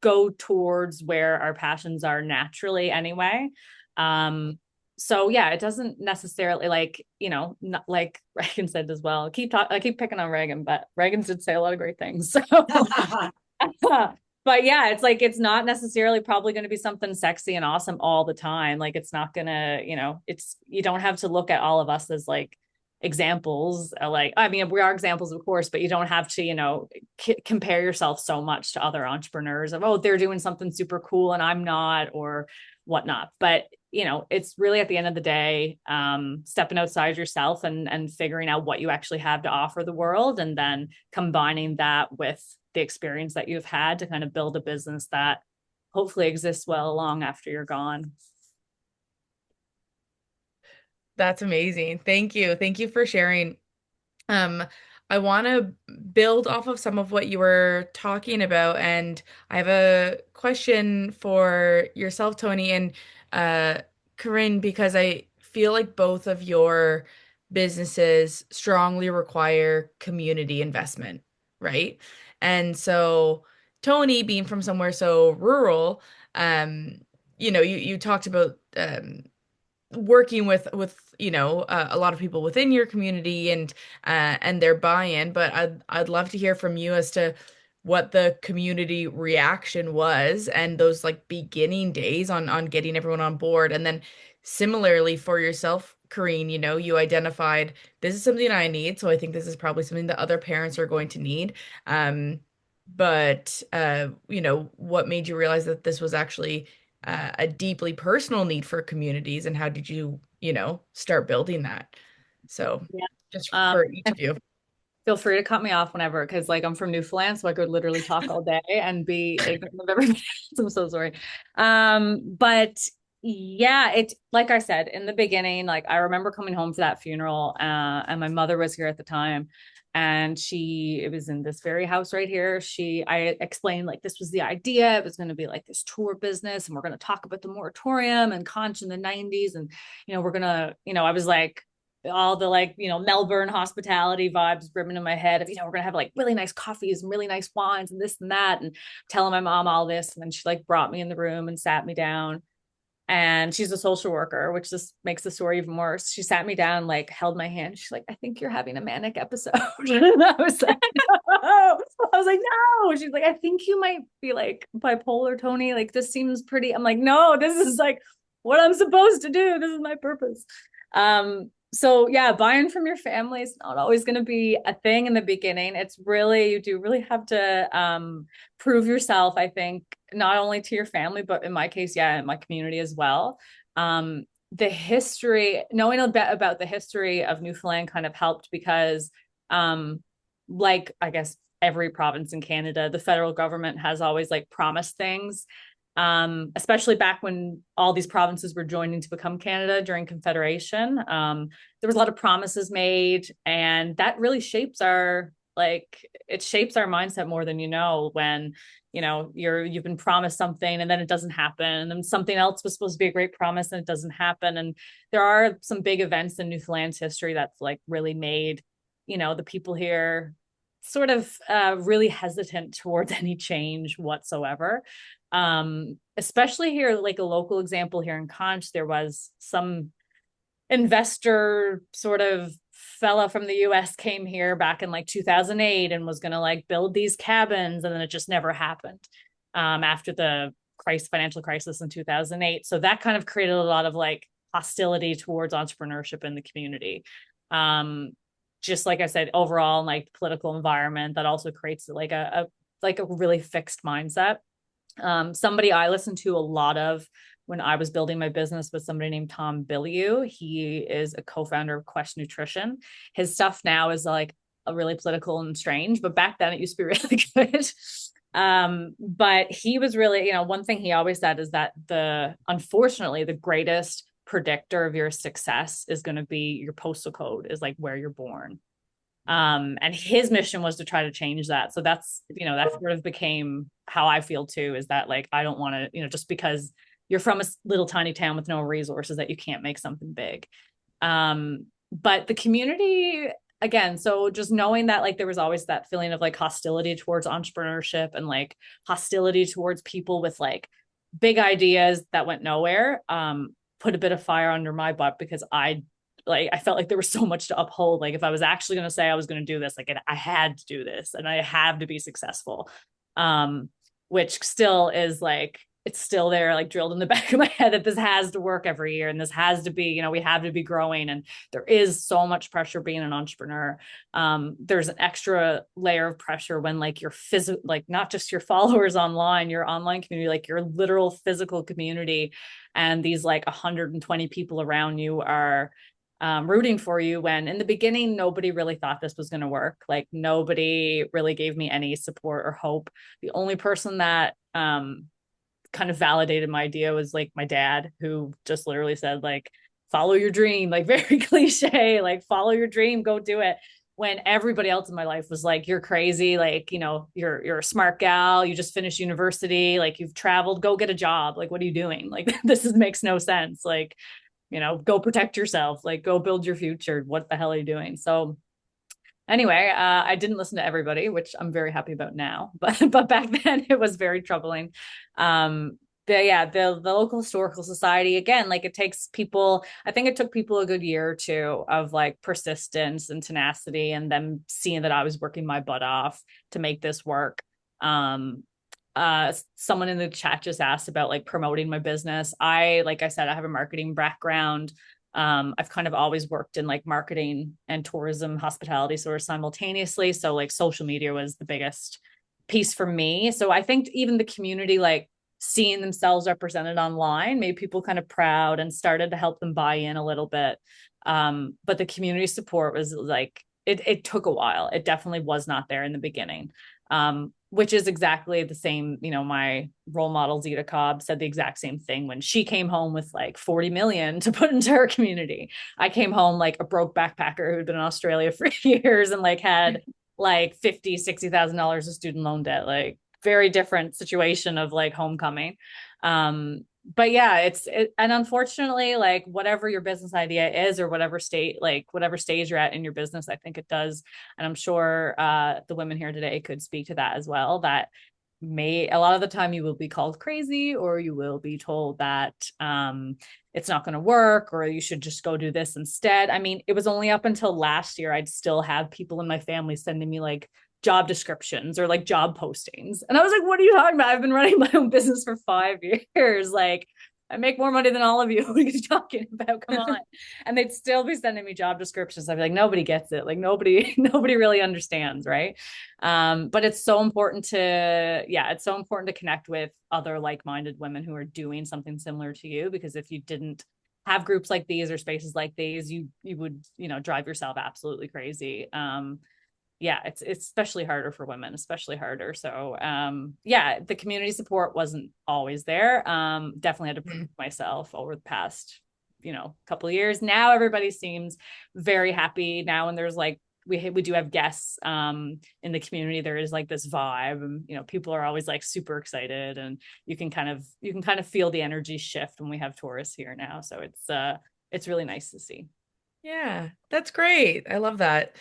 [SPEAKER 4] go towards where our passions are naturally anyway. So yeah, it doesn't necessarily like, not like Reagan said as well. I keep picking on Reagan, but Reagan did say a lot of great things. So but yeah, it's like, it's not necessarily probably going to be something sexy and awesome all the time. Like it's not gonna, you don't have to look at all of us as like examples. Like, I mean, we are examples, of course, but you don't have to, compare yourself so much to other entrepreneurs of, oh, they're doing something super cool and I'm not, or whatnot. But, it's really at the end of the day, stepping outside yourself and figuring out what you actually have to offer the world, and then combining that with the experience that you've had to kind of build a business that hopefully exists well long after you're gone.
[SPEAKER 1] That's amazing. Thank you. Thank you for sharing. I want to build off of some of what you were talking about, and I have a question for yourself, Toni, and uh, Carine, because I feel like both of your businesses strongly require community investment, right? And so, Toni, being from somewhere so rural, um, you talked about working with a lot of people within your community and their buy-in, but I'd love to hear from you as to what the community reaction was and those like beginning days on getting everyone on board. And then similarly for yourself, Carine, you identified this is something I need, so I think this is probably something that other parents are going to need. But what made you realize that this was actually a deeply personal need for communities, and how did you start building that? So
[SPEAKER 4] Yeah.
[SPEAKER 1] just for each of you.
[SPEAKER 4] Feel free to cut me off whenever, because like I'm from Newfoundland, so I could literally talk all day and be ignorant of everything. I'm so sorry. But yeah, it like I said in the beginning, like I remember coming home for that funeral, and my mother was here at the time, and it was in this very house right here. I explained like this was the idea. It was going to be like this tour business, and we're going to talk about the moratorium and conch in the 90s, and we're gonna, I was like all the like Melbourne hospitality vibes brimming in my head of we're gonna have like really nice coffees and really nice wines and this and that, and telling my mom all this. And then she like brought me in the room and sat me down, and she's a social worker, which just makes the story even worse. She sat me down, like held my hand, she's like, I think you're having a manic episode. And I was like, no. I was like, no. She's like, I think you might be like bipolar, Toni, like this seems pretty. I'm like, no, this is like what I'm supposed to do, this is my purpose. So yeah, buy-in from your family is not always going to be a thing in the beginning. It's really, you do really have to prove yourself, I think, not only to your family, but in my case, yeah, in my community as well. The history, knowing a bit about the history of Newfoundland kind of helped because, like, I guess every province in Canada, the federal government has always like promised things. Especially back when all these provinces were joining to become Canada during Confederation. There was a lot of promises made, and that really shapes our mindset more than when you've been promised something and then it doesn't happen, and then something else was supposed to be a great promise and it doesn't happen. And there are some big events in Newfoundland's history that's like really made the people here sort of really hesitant towards any change whatsoever. Especially here, like a local example here in Conch, there was some investor sort of fella from the US came here back in like 2008 and was going to like build these cabins, and then it just never happened after the financial crisis in 2008. So that kind of created a lot of like hostility towards entrepreneurship in the community. Just like I said, overall, like political environment that also creates like a really fixed mindset. Somebody I listened to a lot of when I was building my business was somebody named Tom Bilyeu. He is a co-founder of Quest Nutrition. His stuff now is like a really political and strange, but back then it used to be really good. But he was really, one thing he always said is that unfortunately, the greatest predictor of your success is going to be your postal code, is like where you're born. And his mission was to try to change that. So that's, that sort of became how I feel too, is that like, I don't want to, just because you're from a little tiny town with no resources that you can't make something big. But the community, again, so just knowing that like there was always that feeling of like hostility towards entrepreneurship and like hostility towards people with like big ideas that went nowhere, put a bit of fire under my butt, because I felt like there was so much to uphold. Like if I was actually going to say I was going to do this, like I had to do this and I have to be successful. Which still is like, it's still there, like drilled in the back of my head that this has to work every year. And this has to be, we have to be growing. And there is so much pressure being an entrepreneur. There's an extra layer of pressure when like your physical, like not just your followers online, your online community, like your literal physical community. And these like 120 people around you are rooting for you, when in the beginning, nobody really thought this was going to work. Like nobody really gave me any support or hope. The only person that kind of validated my idea was like my dad, who just literally said like, follow your dream, like very cliche, like follow your dream, go do it. when everybody else in my life was like, you're crazy, like, you're a smart gal, you just finished university, like you've traveled, go get a job, like what are you doing? Like makes no sense. Like, go protect yourself, like go build your future. What the hell are you doing? So anyway, I didn't listen to everybody, which I'm very happy about now, but back then it was very troubling. The local historical society, again, like it takes people, I think it took people a good year or two of like persistence and tenacity, and them seeing that I was working my butt off to make this work. Someone in the chat just asked about like promoting my business. Like I said, I have a marketing background. I've kind of always worked in like marketing and tourism, hospitality sort of simultaneously. So like social media was the biggest piece for me. So I think even the community, like seeing themselves represented online, made people kind of proud and started to help them buy in a little bit. But the community support was like, it took a while. It definitely was not there in the beginning. Which is exactly the same, my role model, Zita Cobb, said the exact same thing when she came home with like 40 million to put into her community. I came home like a broke backpacker who'd been in Australia for years and like had like $50,000-$60,000 of student loan debt, like very different situation of like homecoming. But yeah, and unfortunately, like whatever your business idea is, or whatever stage you're at in your business, I think it does. And I'm sure the women here today could speak to that as well, that a lot of the time you will be called crazy, or you will be told that it's not going to work, or you should just go do this instead. I mean, it was only up until last year I'd still have people in my family sending me like job descriptions or like job postings. And I was like, what are you talking about? I've been running my own business for 5 years. Like I make more money than all of you. What are you talking about? Come on. And they'd still be sending me job descriptions. I'd be like, nobody gets it. Like nobody really understands. Right. But it's so important to connect with other like-minded women who are doing something similar to you, because if you didn't have groups like these or spaces like these, you would, drive yourself absolutely crazy. It's especially harder for women, especially harder. So the community support wasn't always there. Definitely had to prove myself over the past, couple of years. Now everybody seems very happy now, and there's like we do have guests in the community. There is like this vibe, and people are always like super excited, and you can kind of feel the energy shift when we have tourists here now. So it's really nice to see.
[SPEAKER 1] Yeah, that's great. I love that.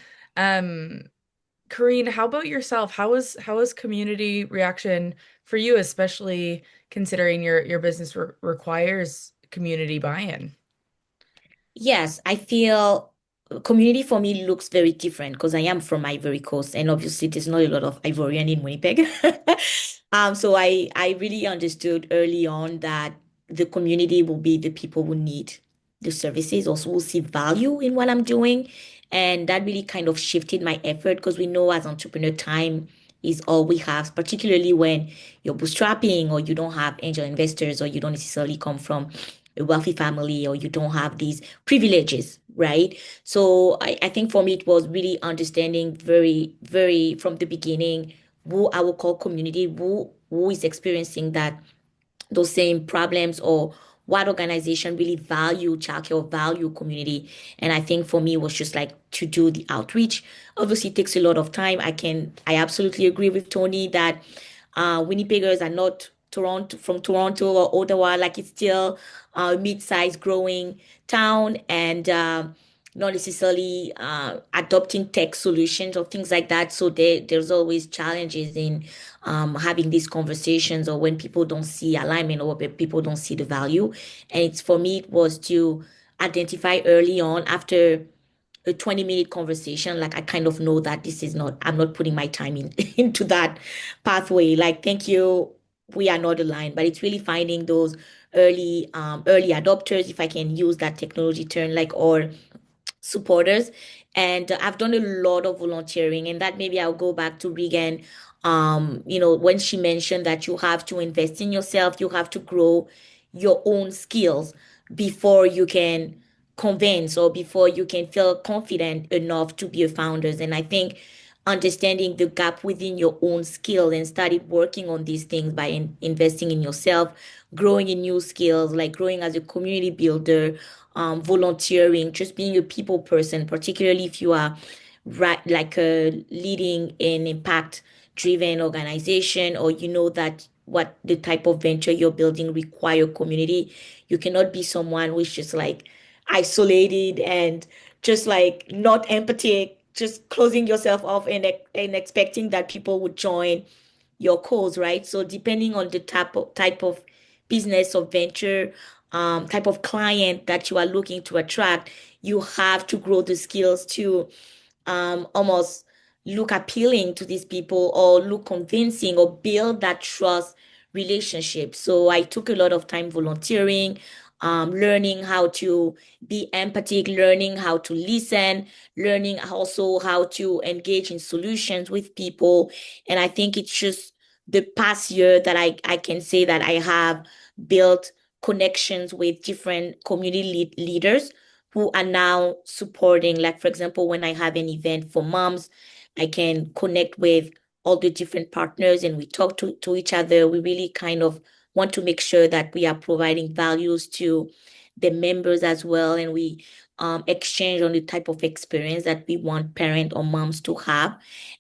[SPEAKER 1] Carine, how about yourself? How was community reaction for you, especially considering your business requires community buy-in?
[SPEAKER 2] Yes, I feel community for me looks very different because I am from Ivory Coast, and obviously there's not a lot of Ivorian in Winnipeg. So I really understood early on that the community will be the people who need the services, also will see value in what I'm doing. And that really kind of shifted my effort, because we know as entrepreneur, time is all we have, particularly when you're bootstrapping, or you don't have angel investors, or you don't necessarily come from a wealthy family, or you don't have these privileges, right? So I think for me, it was really understanding very, very from the beginning who I would call community, who is experiencing those same problems, or what organization really value childcare or value community. And I think for me, it was just like to do the outreach. Obviously, it takes a lot of time. I absolutely agree with Toni that Winnipeggers are not Toronto or Ottawa, like it's still a mid-sized growing town, and not necessarily adopting tech solutions or things like that. So there's always challenges in having these conversations, or when people don't see alignment, or when people don't see the value. And it's for me, it was to identify early on, after a 20-minute conversation, like I kind of know that I'm not putting my time into that pathway. Like, thank you, we are not aligned. But it's really finding those early adopters, if I can use that technology term, like, or supporters. And I've done a lot of volunteering, and that maybe I'll go back to Reagan. When she mentioned that you have to invest in yourself, you have to grow your own skills before you can convince, or before you can feel confident enough to be a founder. And I think understanding the gap within your own skill, and started working on these things by investing in yourself, growing in new skills, like growing as a community builder, volunteering, just being a people person, particularly if you are like leading an impact-driven organization, or you know that what the type of venture you're building require community. You cannot be someone who's just like isolated and just like not empathic, just closing yourself off and expecting that people would join your cause, right? So depending on the type of business or venture, type of client that you are looking to attract, you have to grow the skills to almost look appealing to these people or look convincing or build that trust relationship. So I took a lot of time volunteering, learning how to be empathic, learning how to listen, learning also how to engage in solutions with people. And I think it's just the past year that I can say that I have built connections with different community leaders who are now supporting. Like, for example, when I have an event for moms, I can connect with all the different partners and we talk to each other. We really kind of want to make sure that we are providing values to the members as well. And we exchange on the type of experience that we want parents or moms to have.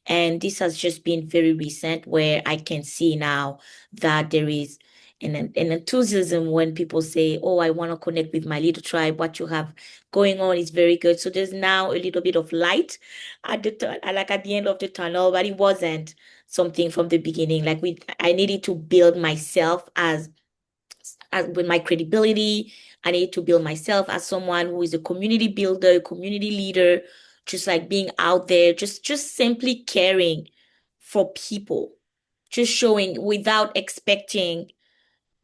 [SPEAKER 2] And this has just been very recent where I can see now that there is an enthusiasm when people say, oh, I want to connect with my little tribe. What you have going on is very good. So there's now a little bit of light at like at the end of the tunnel, but it wasn't something from the beginning. Like I needed to build myself as with my credibility. I need to build myself as someone who is a community builder, a community leader, just like being out there, just simply caring for people, just showing without expecting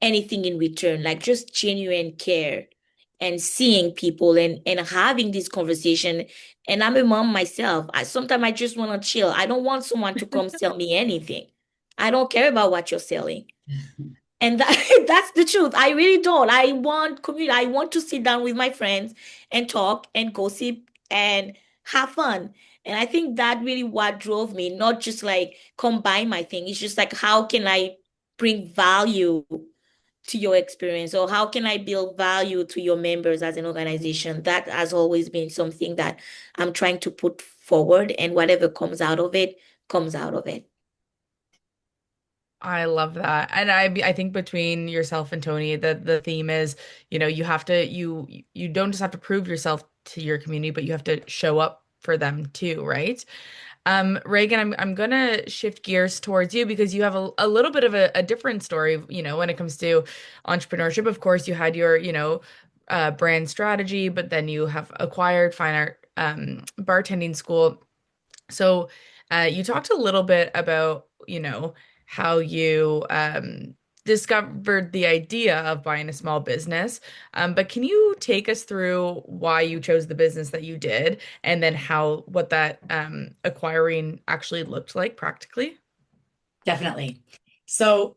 [SPEAKER 2] anything in return, like just genuine care and seeing people and having this conversation. And I'm a mom myself. Sometimes I just want to chill. I don't want someone to come sell me anything. I don't care about what you're selling. And that's the truth. I really don't. I want community. I want to sit down with my friends and talk and gossip and have fun. And I think that really what drove me, not just like come buy my thing. It's just like, how can I bring value to your experience, or how can I build value to your members as an organization? That has always been something that I'm trying to put forward, and whatever comes out of it, comes out of it.
[SPEAKER 1] I love that. And I think between yourself and Toni, the theme is, you have to you don't just have to prove yourself to your community, but you have to show up for them too, right? Reagan, I'm gonna shift gears towards you because you have a little bit of a different story, when it comes to entrepreneurship. Of course, you had your, brand strategy, but then you have acquired fine art bartending school. So you talked a little bit about, how you discovered the idea of buying a small business. But can you take us through why you chose the business that you did and then what that acquiring actually looked like practically?
[SPEAKER 3] Definitely. So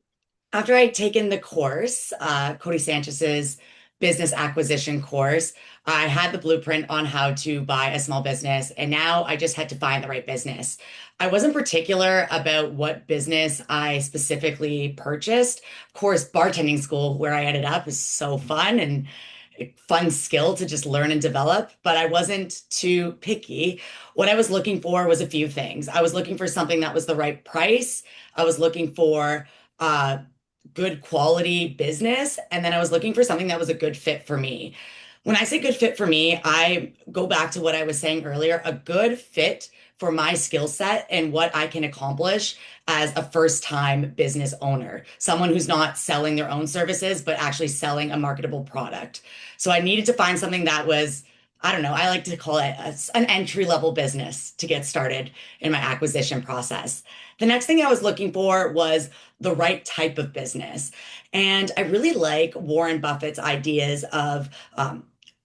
[SPEAKER 3] after I'd taken the course, Cody Sanchez's business acquisition course, I had the blueprint on how to buy a small business, and now I just had to find the right business. I wasn't particular about what business I specifically purchased. Of course, bartending school, where I ended up, is so fun and a fun skill to just learn and develop, but I wasn't too picky. What I was looking for was a few things. I was looking for something that was the right price. I was looking for good quality business. And then I was looking for something that was a good fit for me. When I say good fit for me, I go back to what I was saying earlier, a good fit for my skill set and what I can accomplish as a first-time business owner, someone who's not selling their own services, but actually selling a marketable product. So I needed to find something that was, I don't know, I like to call it an entry-level business to get started in my acquisition process. The next thing I was looking for was the right type of business. And I really like Warren Buffett's ideas of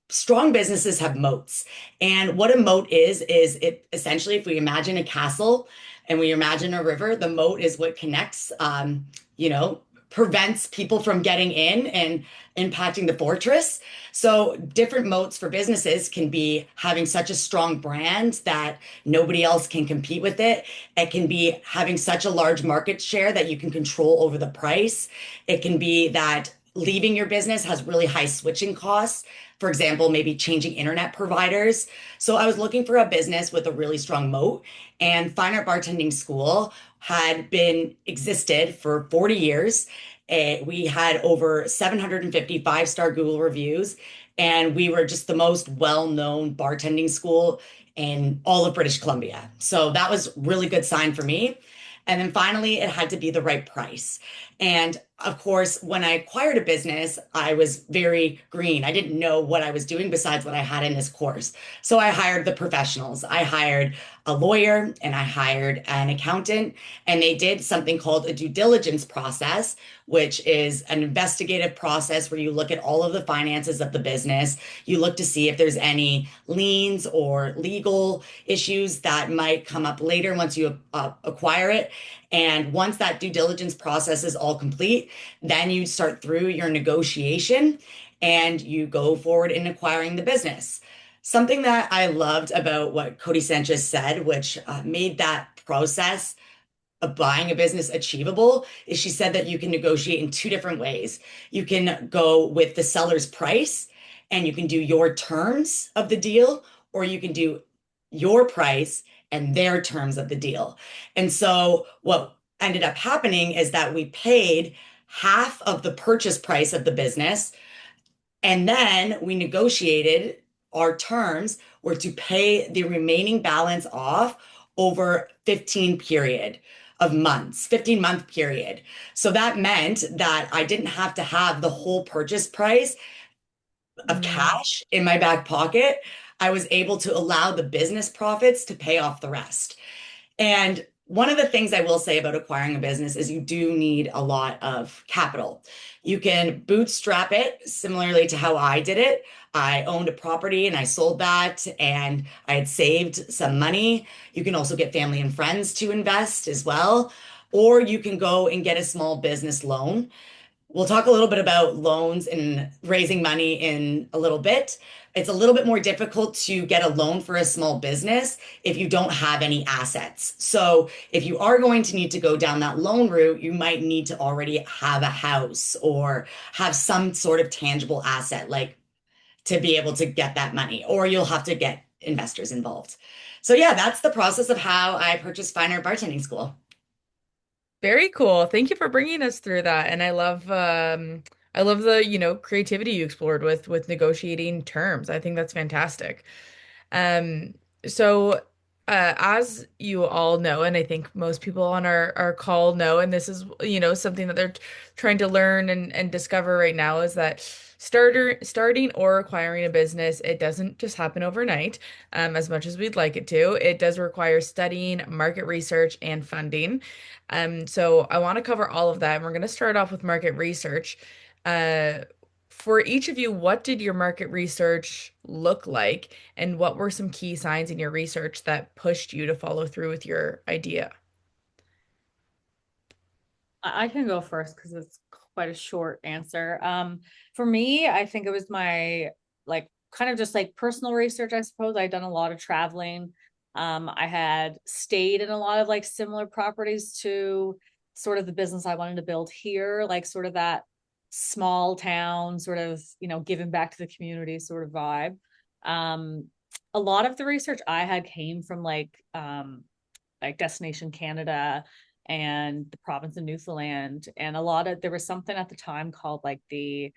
[SPEAKER 3] strong businesses have moats. And what a moat is it essentially, if we imagine a castle and we imagine a river, the moat is what connects, prevents people from getting in and impacting the fortress. So different moats for businesses can be having such a strong brand that nobody else can compete with it. It can be having such a large market share that you can control over the price. It can be that leaving your business has really high switching costs. For example, maybe changing internet providers. So I was looking for a business with a really strong moat, and Fine Art Bartending School had been existed for 40 years. We had over 750 five-star Google reviews, and we were just the most well-known bartending school in all of British Columbia. So that was really good sign for me. And then finally, it had to be the right price. And of course, when I acquired a business, I was very green. I didn't know what I was doing besides what I had in this course. So I hired the professionals. I hired a lawyer and I hired an accountant, and they did something called a due diligence process, which is an investigative process where you look at all of the finances of the business. You look to see if there's any liens or legal issues that might come up later once you acquire it. And once that due diligence process is all complete, then you start through your negotiation and you go forward in acquiring the business. Something that I loved about what Cody Sanchez said, which made that process of buying a business achievable, is she said that you can negotiate in two different ways. You can go with the seller's price and you can do your terms of the deal, or you can do your price and their terms of the deal. And so what ended up happening is that we paid half of the purchase price of the business, and then we negotiated our terms were to pay the remaining balance off over 15 period of months, 15-month period. So that meant that I didn't have to have the whole purchase price of cash in my back pocket. I was able to allow the business profits to pay off the rest. And one of the things I will say about acquiring a business is you do need a lot of capital. You can bootstrap it similarly to how I did it. I owned a property and I sold that and I had saved some money. You can also get family and friends to invest as well. Or you can go and get a small business loan. We'll talk a little bit about loans and raising money in a little bit. It's a little bit more difficult to get a loan for a small business if you don't have any assets. So if you are going to need to go down that loan route, you might need to already have a house or have some sort of tangible asset, like to be able to get that money, or you'll have to get investors involved. So yeah, that's the process of how I purchased Fine Art Bartending School.
[SPEAKER 1] Very cool. Thank you for bringing us through that. And I love the, creativity you explored with negotiating terms. I think that's fantastic. Um, so as you all know, and I think most people on our call know, and this is, something that they're trying to learn and discover right now, is that starting or acquiring a business, it doesn't just happen overnight, as much as we'd like it to. It does require studying, market research, and funding. So I want to cover all of that, and we're going to start off with market research. Uh, for each of you, what did your market research look like, and what were some key signs in your research that pushed you to follow through with your idea?
[SPEAKER 4] I can go first because it's quite a short answer. For me, I think it was my like kind of just like personal research, I suppose. I'd done a lot of traveling. I had stayed in a lot of like similar properties to sort of the business I wanted to build here, like sort of that small town, sort of, giving back to the community sort of vibe. A lot of the research I had came from like Destination Canada and the province of Newfoundland. And there was something at the time called like the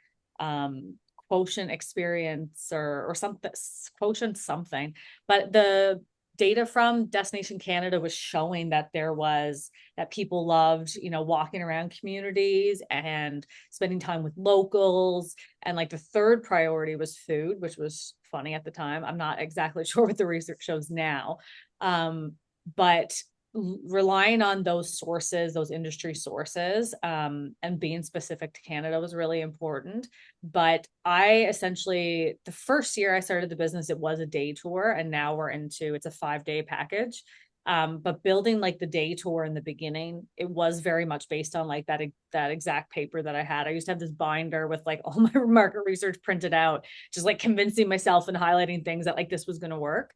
[SPEAKER 4] quotient experience or something, quotient something. But the data from Destination Canada was showing that that people loved, walking around communities and spending time with locals. And like the third priority was food, which was funny at the time. I'm not exactly sure what the research shows now. But relying on those sources, those industry sources, and being specific to Canada was really important. But the first year I started the business, it was a day tour, and now it's a 5-day package. But building like the day tour in the beginning, it was very much based on like that exact paper that I had. I used to have this binder with like all my market research printed out, just like convincing myself and highlighting things that like this was going to work.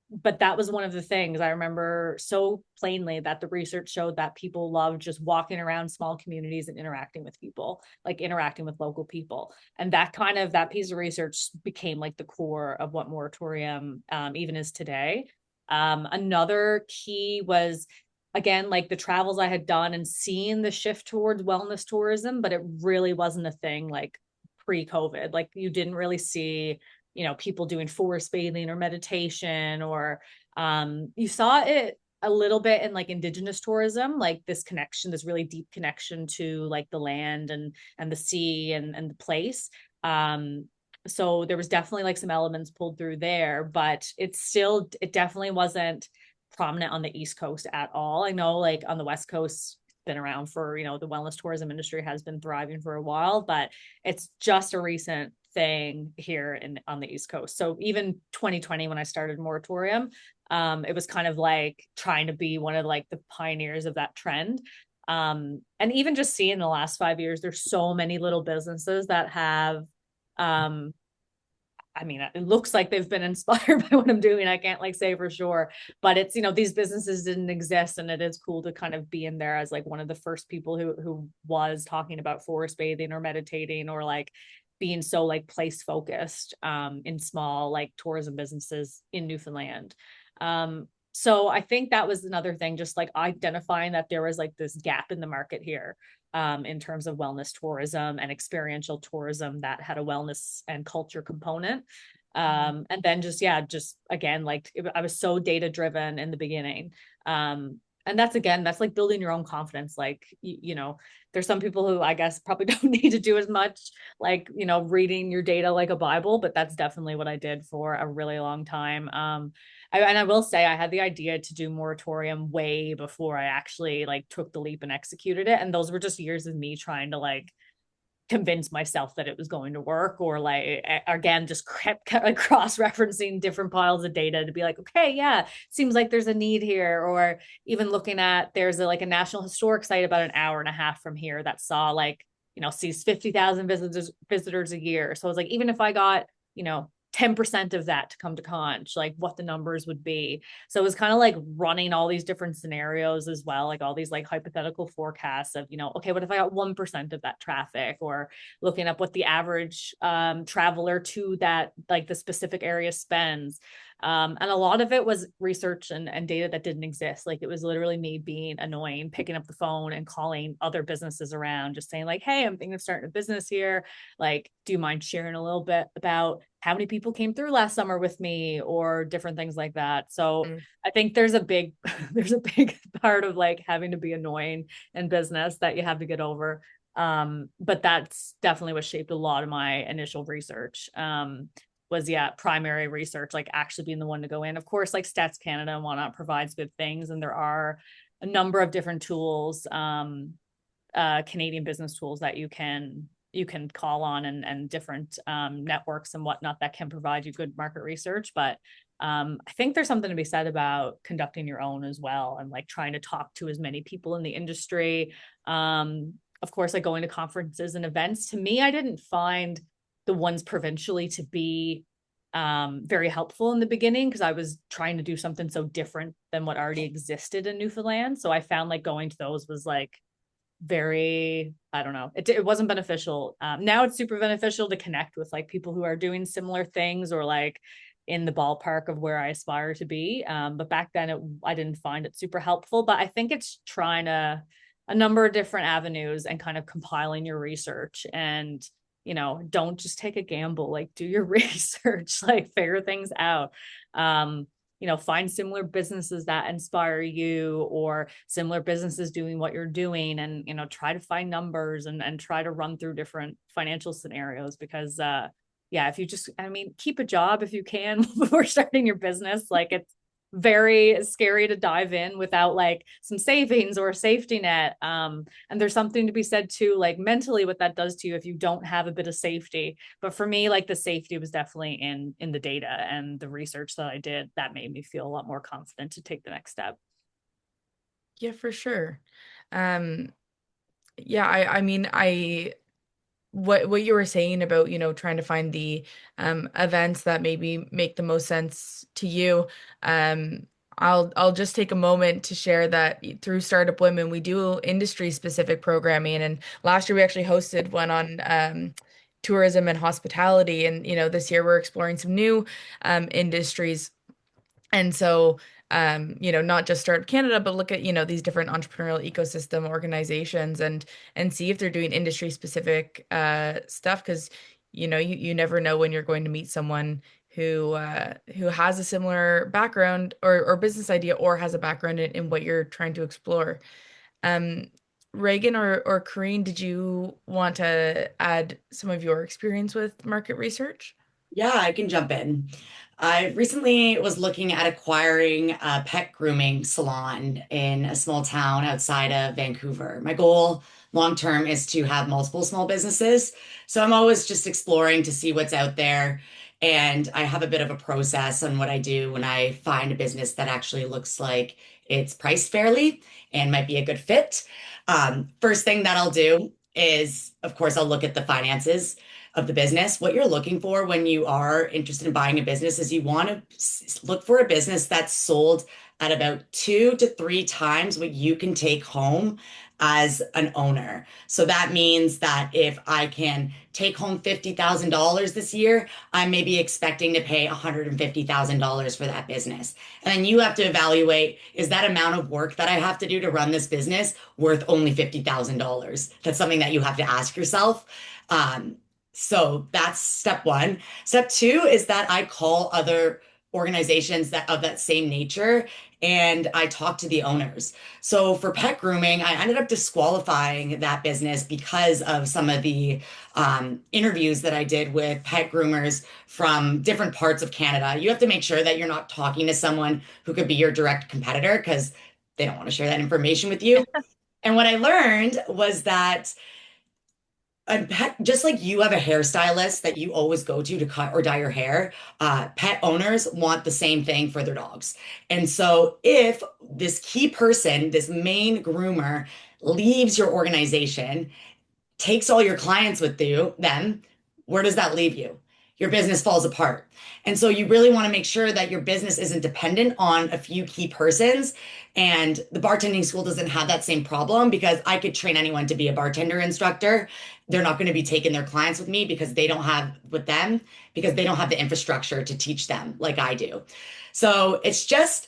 [SPEAKER 4] but that was one of the things I remember so plainly, that the research showed that people loved just walking around small communities and interacting with people, like interacting with local people. And that piece of research became like the core of what Moratorium even is today. Another key was, again, like the travels I had done and seeing the shift towards wellness tourism, but it really wasn't a thing like pre-COVID. Like you didn't really see, people doing forest bathing or meditation, or you saw it a little bit in like indigenous tourism, like this connection, this really deep connection to like the land and the sea and the place. So there was definitely like some elements pulled through there, but it definitely wasn't prominent on the East Coast at all. I know like on the West Coast, been around for, the wellness tourism industry has been thriving for a while, but it's just a recent thing here on the East Coast. So even 2020, when I started Moratorium, it was kind of like trying to be one of like the pioneers of that trend. And even just seeing the last 5 years, there's so many little businesses that have it looks like they've been inspired by what I'm doing. I can't like say for sure, but it's, these businesses didn't exist, and it is cool to kind of be in there as like one of the first people who was talking about forest bathing or meditating, or like being so like place focused in small like tourism businesses in Newfoundland. So I think that was another thing, just like identifying that there was like this gap in the market here in terms of wellness tourism and experiential tourism that had a wellness and culture component. And then just again, like I was so data driven in the beginning. And that's like building your own confidence. Like, there's some people who I guess probably don't need to do as much, like, reading your data like a Bible, but that's definitely what I did for a really long time. And I will say I had the idea to do Moratorium way before I actually like took the leap and executed it. And those were just years of me trying to like convince myself that it was going to work, or like, again, just cross-referencing different piles of data to be like, okay, yeah, seems like there's a need here. Or even looking at, there's a National Historic Site about an hour and a half from here that saw like, sees 50,000 visitors a year. So I was like, even if I got, 10% of that to come to Conch, like what the numbers would be. So it was kind of like running all these different scenarios as well, like all these like hypothetical forecasts of, okay, what if I got 1% of that traffic, or looking up what the average traveler to that, like the specific area spends. And a lot of it was research and data that didn't exist. Like it was literally me being annoying, picking up the phone and calling other businesses around, just saying like, hey, I'm thinking of starting a business here. Like, do you mind sharing a little bit about how many people came through last summer with me, or different things like that. So I think there's a big part of like having to be annoying in business that you have to get over. But that's definitely what shaped a lot of my initial research. Was primary research, like actually being the one to go in. Of course, like Stats Canada and whatnot provides good things, and there are a number of different tools, Canadian business tools that you can call on, and different networks and whatnot that can provide you good market research. But I think there's something to be said about conducting your own as well, and like trying to talk to as many people in the industry. Of course, like going to conferences and events. To me, I didn't find the ones provincially to be very helpful in the beginning, because I was trying to do something so different than what already existed in Newfoundland. So I found like going to those was like very, I don't know, it wasn't beneficial. Now it's super beneficial to connect with like people who are doing similar things, or like in the ballpark of where I aspire to be. But back then I didn't find it super helpful. But I think it's trying a number of different avenues and kind of compiling your research, and don't just take a gamble, like do your research, like figure things out. Find similar businesses that inspire you, or similar businesses doing what you're doing, and try to find numbers and try to run through different financial scenarios, because if you just, keep a job if you can before starting your business. Like it's very scary to dive in without like some savings or a safety net. And there's something to be said too, like mentally, what that does to you if you don't have a bit of safety. But for me, like the safety was definitely in the data and the research that I did. That made me feel a lot more confident to take the next step.
[SPEAKER 1] Yeah, for sure. I what you were saying about, trying to find the events that maybe make the most sense to you. I'll just take a moment to share that through Startup Women, we do industry specific programming. And last year we actually hosted one on tourism and hospitality. And, this year we're exploring some new industries. And so, not just Startup Canada, but look at, these different entrepreneurial ecosystem organizations and see if they're doing industry specific stuff. Because, you never know when you're going to meet someone who has a similar background or business idea or has a background in what you're trying to explore. Um, Reagan or Carine, did you want to add some of your experience with market research?
[SPEAKER 3] Yeah, I can jump in. I recently was looking at acquiring a pet grooming salon in a small town outside of Vancouver. My goal long term is to have multiple small businesses. So I'm always just exploring to see what's out there. And I have a bit of a process on what I do when I find a business that actually looks like it's priced fairly and might be a good fit. First thing that I'll do is, of course, I'll look at the finances of the business. What you're looking for when you are interested in buying a business is you want to look for a business that's sold at about 2 to 3 times what you can take home as an owner. So that means that if I can take home $50,000 this year, I may be expecting to pay $150,000 for that business. And then you have to evaluate, is that amount of work that I have to do to run this business worth only $50,000? That's something that you have to ask yourself. So that's step one. Step two is that I call other organizations that of that same nature and I talk to the owners. So for pet grooming, I ended up disqualifying that business because of some of the interviews that I did with pet groomers from different parts of Canada. You have to make sure that you're not talking to someone who could be your direct competitor because they don't want to share that information with you. And what I learned was that just like you have a hairstylist that you always go to cut or dye your hair, pet owners want the same thing for their dogs. And so if this key person, this main groomer, leaves your organization, takes all your clients with them, where does that leave you? Your business falls apart. And so you really want to make sure that your business isn't dependent on a few key persons. And the bartending school doesn't have that same problem because I could train anyone to be a bartender instructor. They're not going to be taking their clients with me because they don't have the infrastructure to teach them like I do. So it's just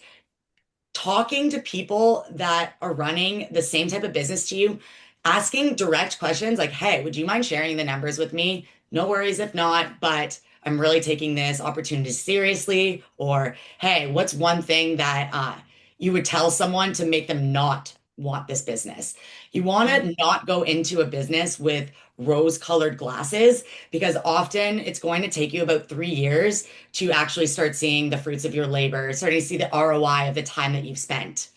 [SPEAKER 3] talking to people that are running the same type of business to you, asking direct questions like, hey, would you mind sharing the numbers with me? No worries if not, but I'm really taking this opportunity seriously. Or, hey, what's one thing that you would tell someone to make them not want this business? You want to not go into a business with rose-colored glasses because often it's going to take you about 3 years to actually start seeing the fruits of your labor, starting to see the ROI of the time that you've spent.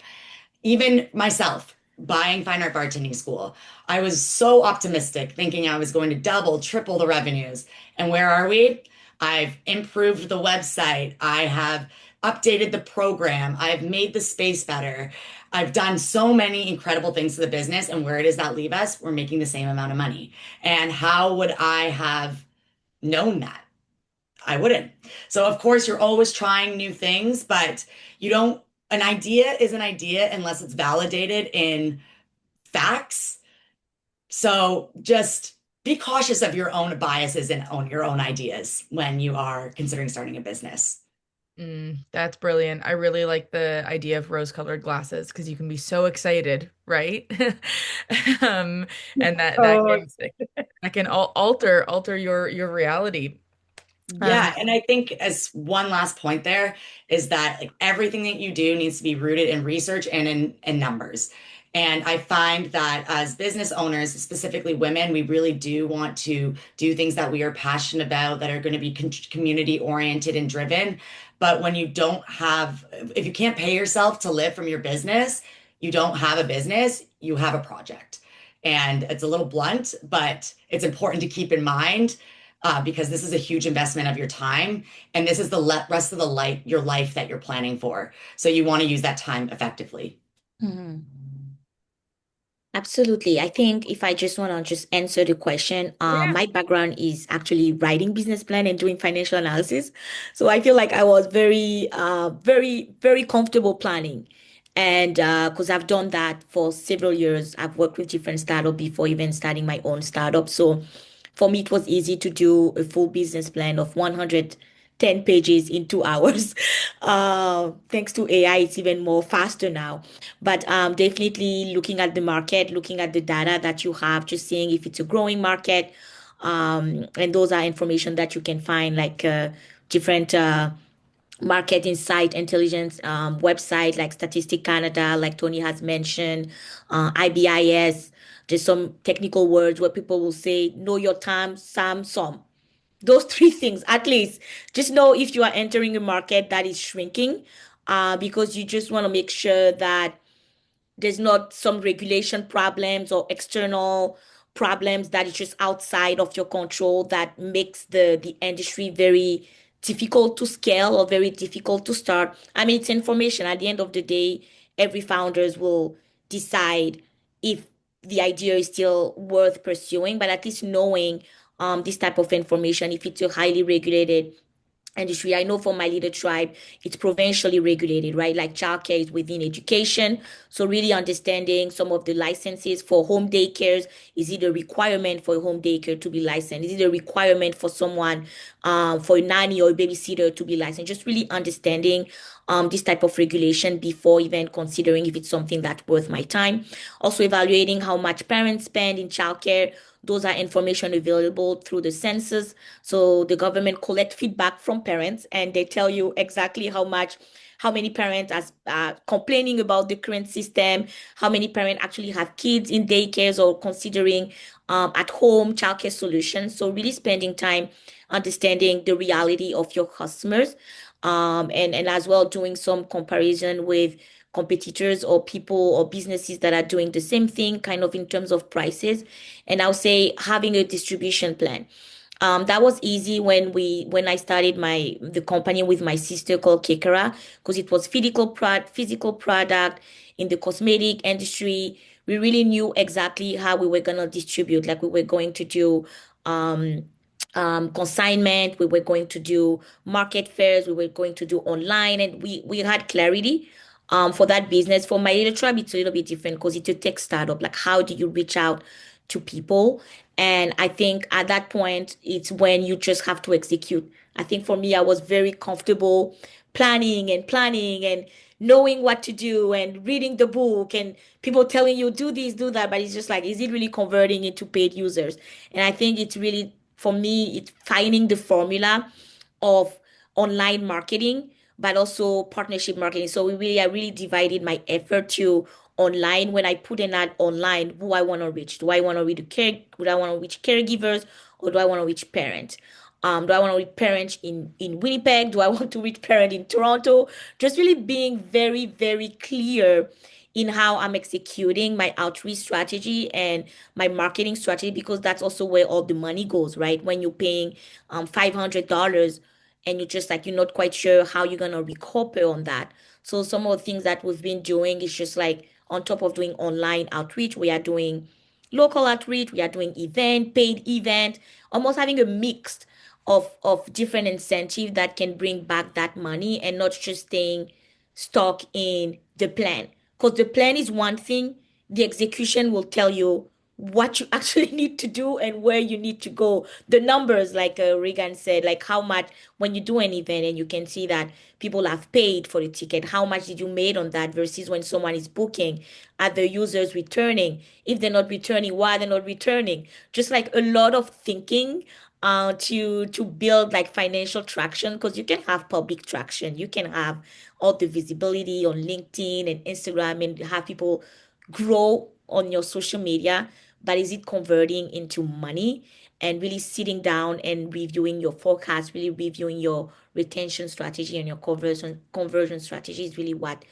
[SPEAKER 3] Even myself, buying Fine Art Bartending School, I was so optimistic, thinking I was going to double, triple the revenues. And where are we? I've improved the website. I have updated the program. I've made the space better. I've done so many incredible things to the business. And where does that leave us? We're making the same amount of money. And how would I have known that? I wouldn't. So, of course, you're always trying new things, but an idea is an idea unless it's validated in facts. So just be cautious of your own biases and own your own ideas when you are considering starting a business.
[SPEAKER 1] That's brilliant. I really like the idea of rose-colored glasses because you can be so excited, right? And
[SPEAKER 4] Oh,
[SPEAKER 1] that can alter your reality.
[SPEAKER 3] Yeah, and I think as one last point there is that like everything that you do needs to be rooted in research and in numbers. And I find that as business owners, specifically women, we really do want to do things that we are passionate about, that are going to be community oriented and driven. But when you don't have, if you can't pay yourself to live from your business, you don't have a business, you have a project. And it's a little blunt, but it's important to keep in mind because this is a huge investment of your time, and this is the rest of your life that you're planning for. So you want to use that time effectively.
[SPEAKER 2] Mhm. Absolutely. I think if I just want to just answer the question,
[SPEAKER 1] Yeah.
[SPEAKER 2] my background is actually writing business plan and doing financial analysis. So I feel like I was very comfortable planning. And because I've done that for several years, I've worked with different startups before even starting my own startup. So for me, it was easy to do a full business plan of 110 pages in 2 hours. Thanks to AI, it's even more faster now. But definitely looking at the market, looking at the data that you have, just seeing if it's a growing market. And those are information that you can find like different market insight intelligence website like Statistic Canada, like Toni has mentioned, IBIS. Just some technical words where people will say, know your time, some, some. Those three things, at least. Just know if you are entering a market that is shrinking, because you just want to make sure that there's not some regulation problems or external problems that is just outside of your control that makes the industry very difficult to scale or very difficult to start. I mean, it's information. At the end of the day, every founders will decide if the idea is still worth pursuing, but at least knowing this type of information, if it's a highly regulated industry. I know for my little tribe, it's provincially regulated, right? Like childcare is within education. So really understanding some of the licenses for home daycares. Is it a requirement for a home daycare to be licensed? Is it a requirement for someone, for a nanny or a babysitter to be licensed? Just really understanding this type of regulation before even considering if it's something that's worth my time. Also evaluating how much parents spend in childcare. Those are information available through the census. So the government collect feedback from parents and they tell you exactly how many parents are complaining about the current system, how many parents actually have kids in daycares or considering at home childcare solutions. So really spending time understanding the reality of your customers, and as well doing some comparison with competitors or people or businesses that are doing the same thing, kind of in terms of prices. And I'll say having a distribution plan. That was easy when I started the company with my sister called Kekara, because it was physical product in the cosmetic industry. We really knew exactly how we were gonna distribute, like we were going to do um consignment, we were going to do market fairs, we were going to do online, and we had clarity for that business. For my little tribe, it's a little bit different because it's a tech startup. Like, how do you reach out to people? And I think at that point, it's when you just have to execute. I think for me, I was very comfortable planning and knowing what to do and reading the book and people telling you do this, do that. But it's just like, is it really converting into paid users? And I think it's really, for me, it's finding the formula of online marketing, but also partnership marketing. So I really divided my effort to online. When I put an ad online, who I want to reach. Do I want to do I want to reach caregivers or do I want to reach parents? Do I want to reach parents in Winnipeg? Do I want to reach parents in Toronto? Just really being very clear in how I'm executing my outreach strategy and my marketing strategy, because that's also where all the money goes, right? When you're paying $500 and you're not quite sure how you're gonna recoup on that. So some of the things that we've been doing is just like on top of doing online outreach, we are doing local outreach, we are doing paid event, almost having a mix of different incentive that can bring back that money and not just staying stuck in the plan. Because the plan is one thing, the execution will tell you what you actually need to do and where you need to go. The numbers, like Reagan said, like how much when you do an event and you can see that people have paid for the ticket, how much did you made on that versus when someone is booking, are the users returning? If they're not returning, why they're not returning? Just like a lot of thinking to build like financial traction, because you can have public traction, you can have all the visibility on LinkedIn and Instagram and have people grow on your social media, but is it converting into money? And really sitting down and reviewing your forecast, really reviewing your retention strategy and your conversion strategy is really what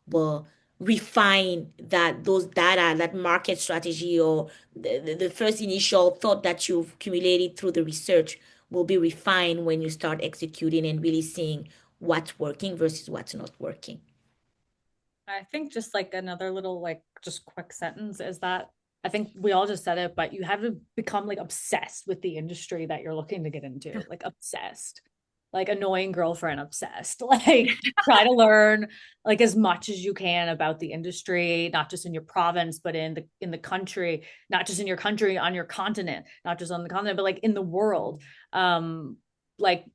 [SPEAKER 2] will refine those data, that market strategy, or the first initial thought that you've accumulated through the research will be refined when you start executing and really seeing what's working versus what's not working.
[SPEAKER 4] I think just like another little, like, just quick sentence is that I think we all just said it, but you have to become like obsessed with the industry that you're looking to get into, like obsessed, like annoying girlfriend obsessed. Like try to learn like as much as you can about the industry, not just in your province, but in the country, not just in your country, on your continent, not just on the continent, but like in the world. Like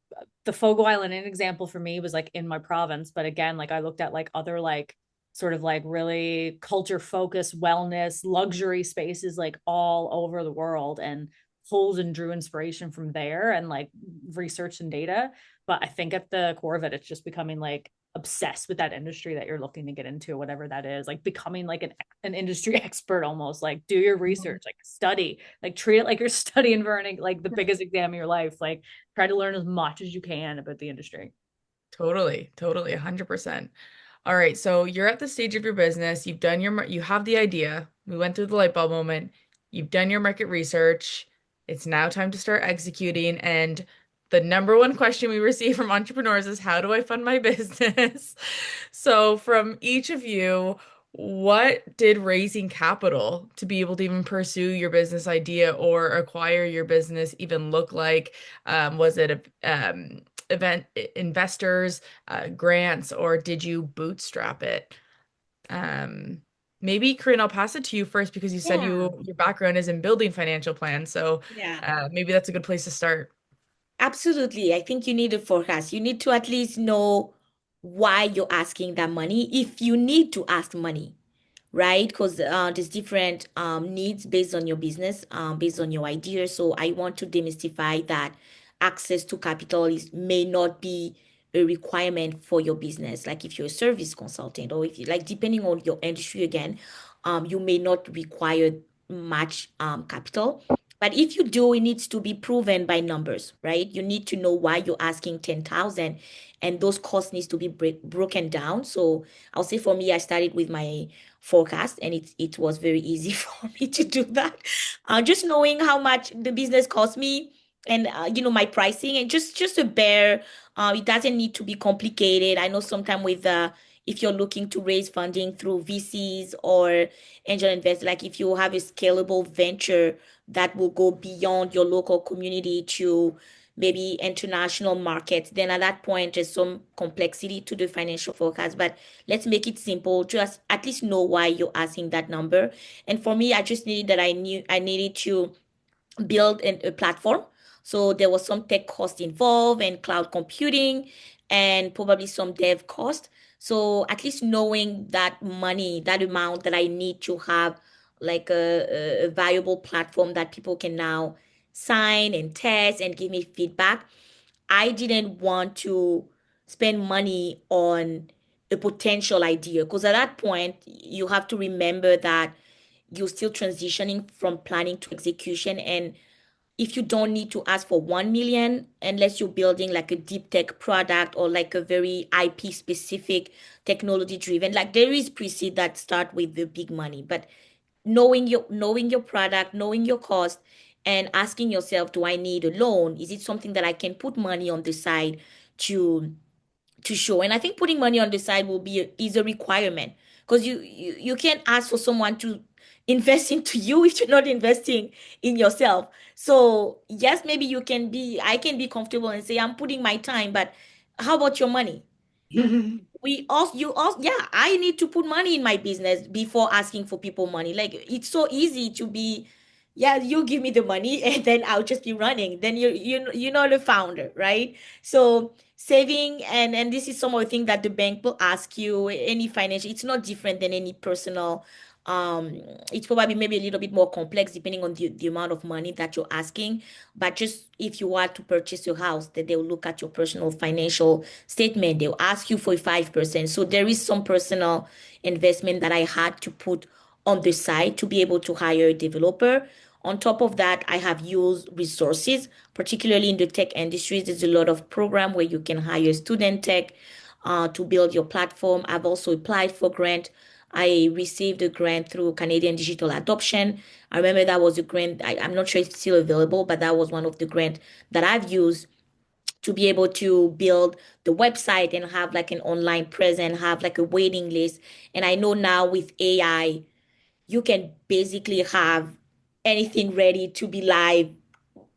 [SPEAKER 4] the Fogo Island example for me was like in my province, but again, like I looked at like other like sort of like really culture focused wellness luxury spaces like all over the world and pulled and drew inspiration from there and like research and data. But I think at the core of it, it's just becoming like obsessed with that industry that you're looking to get into, whatever that is, like becoming like an industry expert, almost like do your research, like study, like treat it like you're studying for like the biggest exam of your life, like try to learn as much as you can about the industry.
[SPEAKER 1] Totally, totally, 100%. All right, so you're at the stage of your business. You've done you have the idea. We went through the light bulb moment. You've done your market research. It's now time to start executing. And the number one question we receive from entrepreneurs is, how do I fund my business? So from each of you, what did raising capital to be able to even pursue your business idea or acquire your business even look like? Was it event investors, grants, or did you bootstrap it? Um, Maybe Corinne, I'll pass it to you first because you said
[SPEAKER 2] Yeah.
[SPEAKER 1] your background is in building financial plans, so
[SPEAKER 2] Yeah.
[SPEAKER 1] maybe that's a good place to start.
[SPEAKER 2] Absolutely. I think you need a forecast. You need to at least know why you're asking that money, if you need to ask money, right? Because there's different needs based on your business, based on your idea. So I want to demystify that access to capital may not be a requirement for your business. Like if you're a service consultant or if you like, depending on your industry again, you may not require much capital. But if you do, it needs to be proven by numbers, right? You need to know why you're asking 10,000 and those costs needs to be broken down. So I'll say for me, I started with my forecast and it was very easy for me to do that. Just knowing how much the business cost me and my pricing and just a bare it doesn't need to be complicated. I know sometimes with if you're looking to raise funding through VCs or angel investors, like if you have a scalable venture that will go beyond your local community to maybe international markets, then at that point there's some complexity to the financial forecast. But let's make it simple. Just at least know why you're asking that number. And for me, I just needed that I knew I needed to build a platform. So there was some tech cost involved and cloud computing and probably some dev cost. So at least knowing that money, that amount that I need to have like a viable platform that people can now sign and test and give me feedback. I didn't want to spend money on a potential idea because at that point you have to remember that you're still transitioning from planning to execution. And if you don't need to ask for 1 million, unless you're building like a deep tech product or like a very IP specific technology driven, like there is pre-seed that start with the big money, but knowing your product, knowing your cost, and asking yourself, do I need a loan? Is it something that I can put money on the side to show? And I think putting money on the side is a requirement because you can't ask for someone to invest into you if you're not investing in yourself. So yes, maybe I can be comfortable and say I'm putting my time, but how about your money? Yeah, I need to put money in my business before asking for people money. Like it's so easy to be, yeah, you give me the money and then I'll just be running. Then you're not a founder, right? So saving and this is some of the things that the bank will ask you, any financial, it's not different than any personal. Um, it's probably maybe a little bit more complex depending on the amount of money that you're asking. But just if you are to purchase your house, that they'll look at your personal financial statement. They'll ask you for 5%. So there is some personal investment that I had to put on the side to be able to hire a developer. On top of that, I have used resources, particularly in the tech industries. There's a lot of program where you can hire student tech to build your platform. I've also applied for grant. I received a grant through Canadian Digital Adoption. I remember that was a grant. I'm not sure if it's still available, but that was one of the grants that I've used to be able to build the website and have like an online presence, have like a waiting list. And I know now with AI, you can basically have anything ready to be live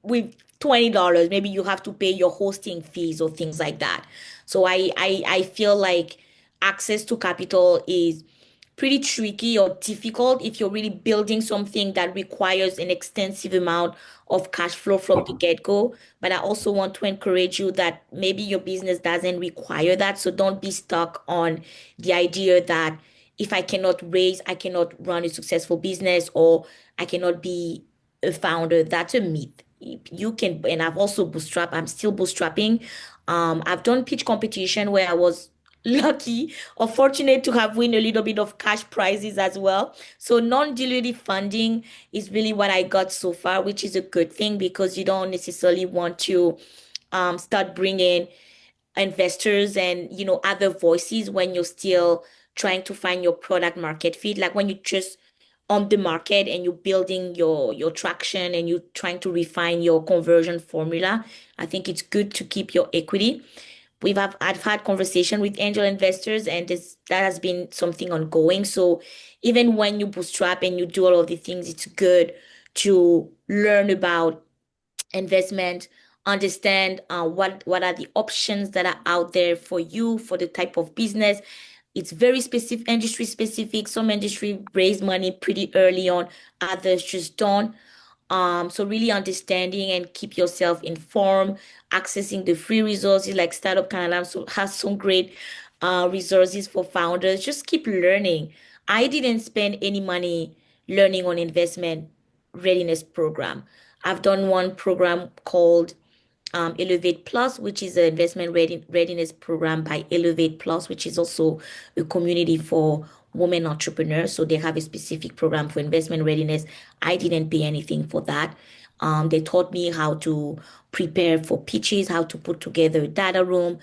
[SPEAKER 2] with $20. Maybe you have to pay your hosting fees or things like that. So I feel like access to capital is pretty tricky or difficult if you're really building something that requires an extensive amount of cash flow from the get-go. But I also want to encourage you that maybe your business doesn't require that. So don't be stuck on the idea that if I cannot raise, I cannot run a successful business, or I cannot be a founder. That's a myth. You can, and I've also bootstrapped. I'm still bootstrapping. I've done pitch competition where I was lucky or fortunate to have win a little bit of cash prizes as well. So non-dilutive funding is really what I got so far, which is a good thing because you don't necessarily want to start bringing investors and other voices when you're still trying to find your product market fit. Like when you just on the market and you're building your traction and you're trying to refine your conversion formula, I think it's good to keep your equity. I've had conversation with angel investors, and that has been something ongoing. So even when you bootstrap and you do all of the things, it's good to learn about investment, understand what are the options that are out there for you for the type of business. It's very specific, industry specific. Some industry raise money pretty early on, others just don't. So really understanding and keep yourself informed, accessing the free resources like Startup Canada has some great resources for founders. Just keep learning. I didn't spend any money learning on investment readiness program. I've done one program called Elevate Plus, which is an investment readiness program by Elevate Plus, which is also a community for women entrepreneurs. So they have a specific program for investment readiness. I didn't pay anything for that. They taught me how to prepare for pitches, how to put together a data room.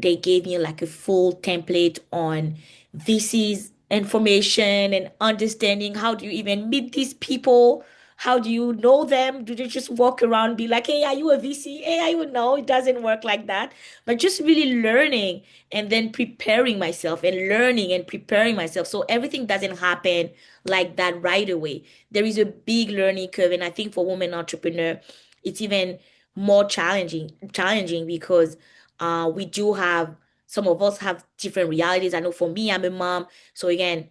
[SPEAKER 2] They gave me like a full template on VC's information and understanding how do you even meet these people? How do you know them? Do they just walk around and be like, hey, are you a VC? Hey, are you? No, it doesn't work like that. But just really learning and then preparing myself and learning and preparing myself. So everything doesn't happen like that right away. There is a big learning curve. And I think for women entrepreneur, it's even more challenging because we do have some of us have different realities. I know for me, I'm a mom. So again,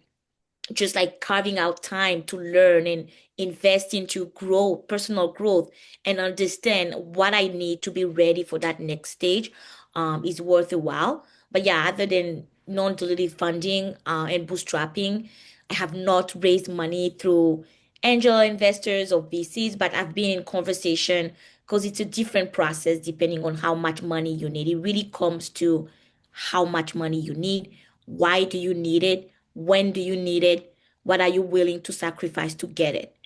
[SPEAKER 2] just like carving out time to learn and invest into personal growth and understand what I need to be ready for that next stage is worth a while. But yeah, other than non-dilutive funding and bootstrapping, I have not raised money through angel investors or VCs, but I've been in conversation because it's a different process depending on how much money you need. It really comes to how much money you need, why do you need it, when do you need it? What are you willing to sacrifice to get it?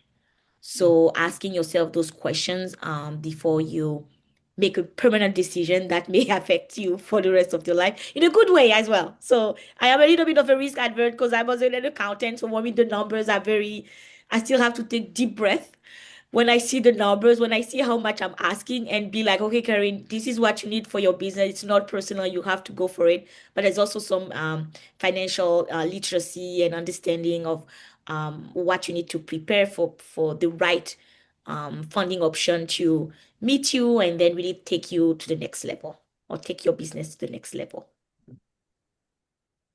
[SPEAKER 2] So asking yourself those questions before you make a permanent decision that may affect you for the rest of your life in a good way as well. So I am a little bit of a risk advert because I was an accountant. So for me, the numbers are I still have to take deep breath when I see the numbers, when I see how much I'm asking and be like, okay, Carine, this is what you need for your business. It's not personal. You have to go for it. But there's also some financial literacy and understanding of what you need to prepare for the right funding option to meet you and then really take you to the next level or take your business to the next level.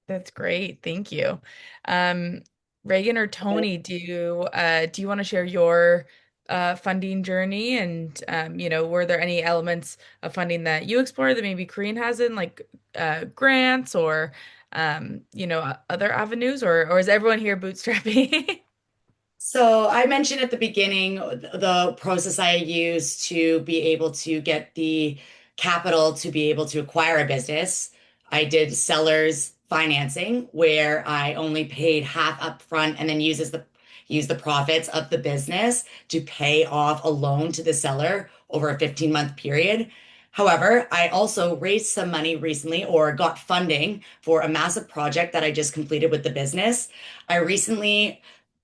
[SPEAKER 1] That's great. Thank you. Reagan or Toni, do you want to share your funding journey? And were there any elements of funding that you explored that maybe Carine hasn't, like grants or other avenues, or is everyone here bootstrapping?
[SPEAKER 3] So I mentioned at the beginning the process I used to be able to get the capital to be able to acquire a business. I did sellers financing where I only paid half upfront and then use the profits of the business to pay off a loan to the seller over a 15-month period. However, I also raised some money recently or got funding for a massive project that I just completed with the business. I recently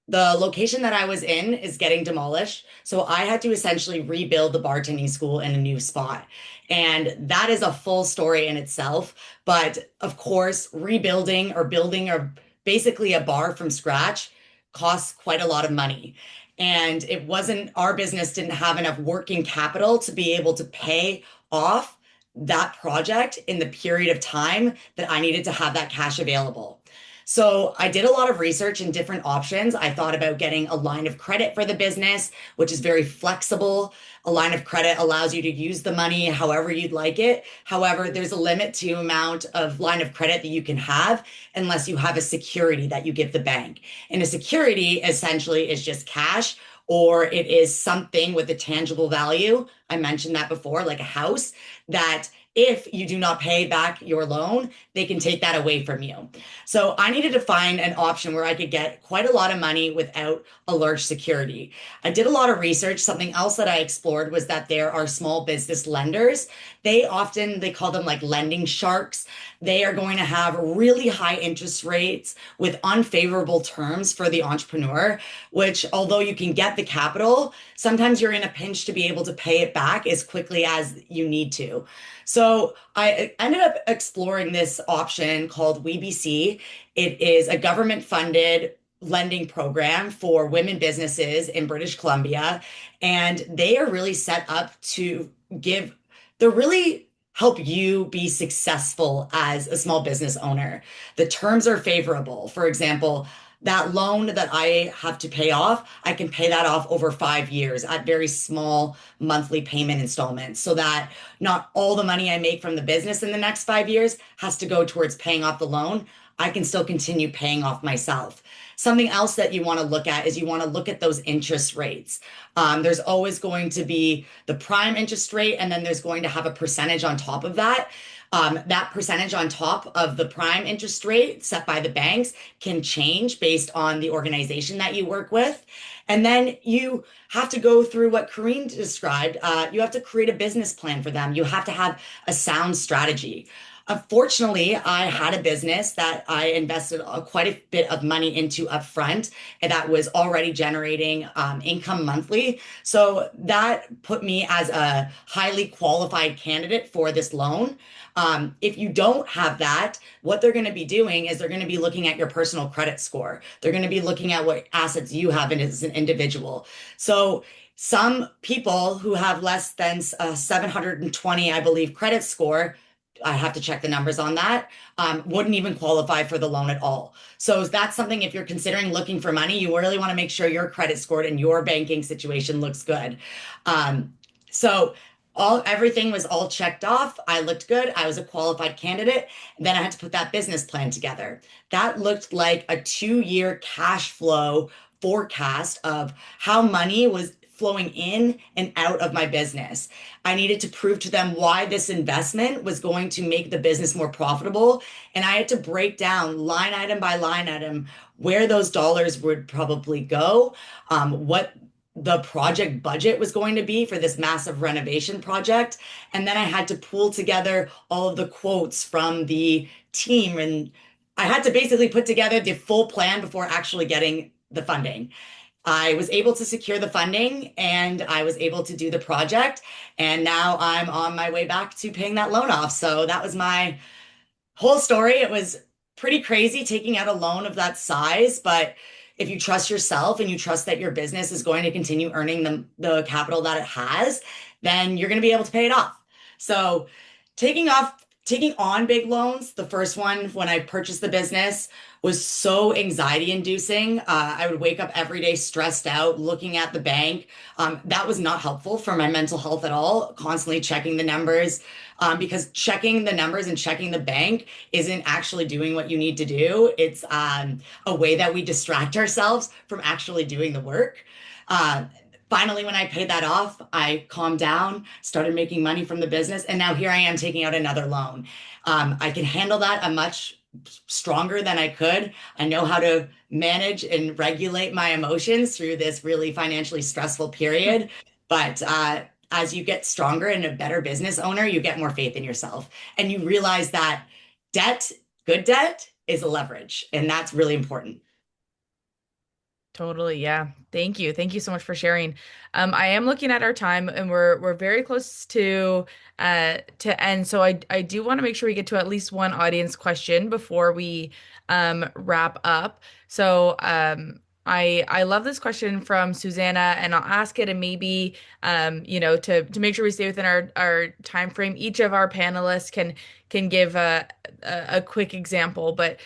[SPEAKER 3] the location that I was in is getting demolished. So I had to essentially rebuild the bartending school in a new spot. And that is a full story in itself. But of course, rebuilding or building or basically a bar from scratch costs quite a lot of money. And our business didn't have enough working capital to be able to pay off that project in the period of time that I needed to have that cash available. So I did a lot of research in different options. I thought about getting a line of credit for the business, which is very flexible. A line of credit allows you to use the money however you'd like it. However, there's a limit to amount of line of credit that you can have unless you have a security that you give the bank. And a security essentially is just cash, or it is something with a tangible value. I mentioned that before, like a house, that if you do not pay back your loan, they can take that away from you. So I needed to find an option where I could get quite a lot of money without a large security. I did a lot of research. Something else that I explored was that there are small business lenders. They call them like lending sharks. They are going to have really high interest rates with unfavorable terms for the entrepreneur, which although you can get the capital, sometimes you're in a pinch to be able to pay it back as quickly as you need to. So I ended up exploring this option called WeBC. It is a government funded lending program for women businesses in British Columbia. And they are really set up to they're really help you be successful as a small business owner. The terms are favorable. For example, that loan that I have to pay off, I can pay that off over 5 years at very small monthly payment installments so that not all the money I make from the business in the next 5 years has to go towards paying off the loan. I can still continue paying off myself. Something else that you want to look at is you want to look at those interest rates. There's always going to be the prime interest rate, and then there's going to have a percentage on top of that. That percentage on top of the prime interest rate set by the banks can change based on the organization that you work with. And then you have to go through what Carine described. You have to create a business plan for them. You have to have a sound strategy. Unfortunately, I had a business that I invested quite a bit of money into upfront, and that was already generating income monthly. So that put me as a highly qualified candidate for this loan. If you don't have that, what they're going to be doing is they're going to be looking at your personal credit score. They're going to be looking at what assets you have as an individual. So some people who have less than 720, I believe, credit score, I have to check the numbers on that, wouldn't even qualify for the loan at all. So that's something, if you're considering looking for money, you really want to make sure your credit score and your banking situation looks good. So everything was all checked off. I looked good. I was a qualified candidate. Then I had to put that business plan together. That looked like a 2-year cash flow forecast of how money was flowing in and out of my business. I needed to prove to them why this investment was going to make the business more profitable. And I had to break down line item by line item where those dollars would probably go, what the project budget was going to be for this massive renovation project. And then I had to pull together all of the quotes from the team. And I had to basically put together the full plan before actually getting the funding. I was able to secure the funding and I was able to do the project. And now I'm on my way back to paying that loan off. So that was my whole story. It was pretty crazy taking out a loan of that size, but if you trust yourself and you trust that your business is going to continue earning the capital that it has, then you're going to be able to pay it off. So taking on big loans, the first one when I purchased the business was so anxiety inducing. I would wake up every day stressed out, looking at the bank. That was not helpful for my mental health at all, constantly checking the numbers. Because checking the numbers and checking the bank isn't actually doing what you need to do. It's a way that we distract ourselves from actually doing the work. Finally, when I paid that off, I calmed down, started making money from the business, and now here I am taking out another loan. I can handle that a much stronger than I could. I know how to manage and regulate my emotions through this really financially stressful period. But as you get stronger and a better business owner, you get more faith in yourself. And you realize that good debt, is a leverage. And that's really important.
[SPEAKER 1] Totally. Yeah. Thank you. Thank you so much for sharing. I am looking at our time and we're very close to end. So I do want to make sure we get to at least one audience question before we wrap up. So I love this question from Susanna, and I'll ask it, and maybe to make sure we stay within our time frame, each of our panelists can give a quick example. But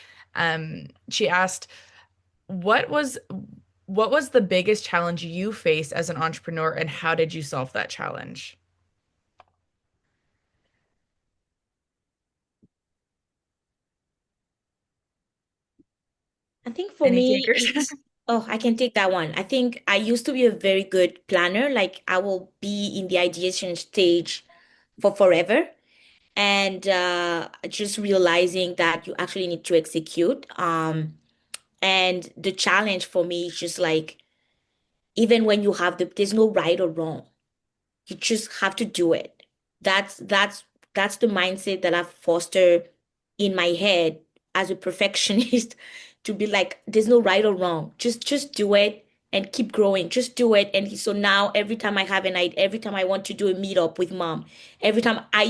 [SPEAKER 1] she asked, what was what was the biggest challenge you faced as an entrepreneur, and how did you solve that challenge?
[SPEAKER 2] I think for
[SPEAKER 1] Any
[SPEAKER 2] me,
[SPEAKER 1] takers?
[SPEAKER 2] it's, oh, I can take that one. I think I used to be a very good planner. Like I will be in the ideation stage for forever. And just realizing that you actually need to execute. And the challenge for me is just like, even when you have there's no right or wrong. You just have to do it. That's the mindset that I've fostered in my head as a perfectionist to be like, there's no right or wrong. Just do it and keep growing. Just do it. And so now every time I have an idea, every time I want to do a meetup with mom, every time I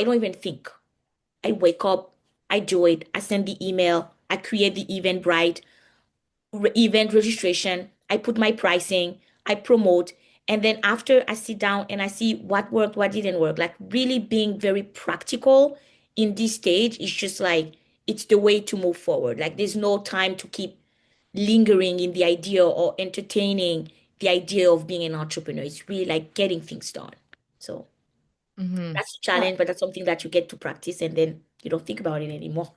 [SPEAKER 2] don't even think. I wake up, I do it, I send the email, I create the Eventbrite, event registration, I put my pricing, I promote, and then after I sit down and I see what worked, what didn't work, like really being very practical in this stage is just like it's the way to move forward. Like there's no time to keep lingering in the idea or entertaining the idea of being an entrepreneur. It's really like getting things done. So
[SPEAKER 1] Hmm.
[SPEAKER 2] that's a challenge, but that's something that you get to practice and then you don't think about it anymore.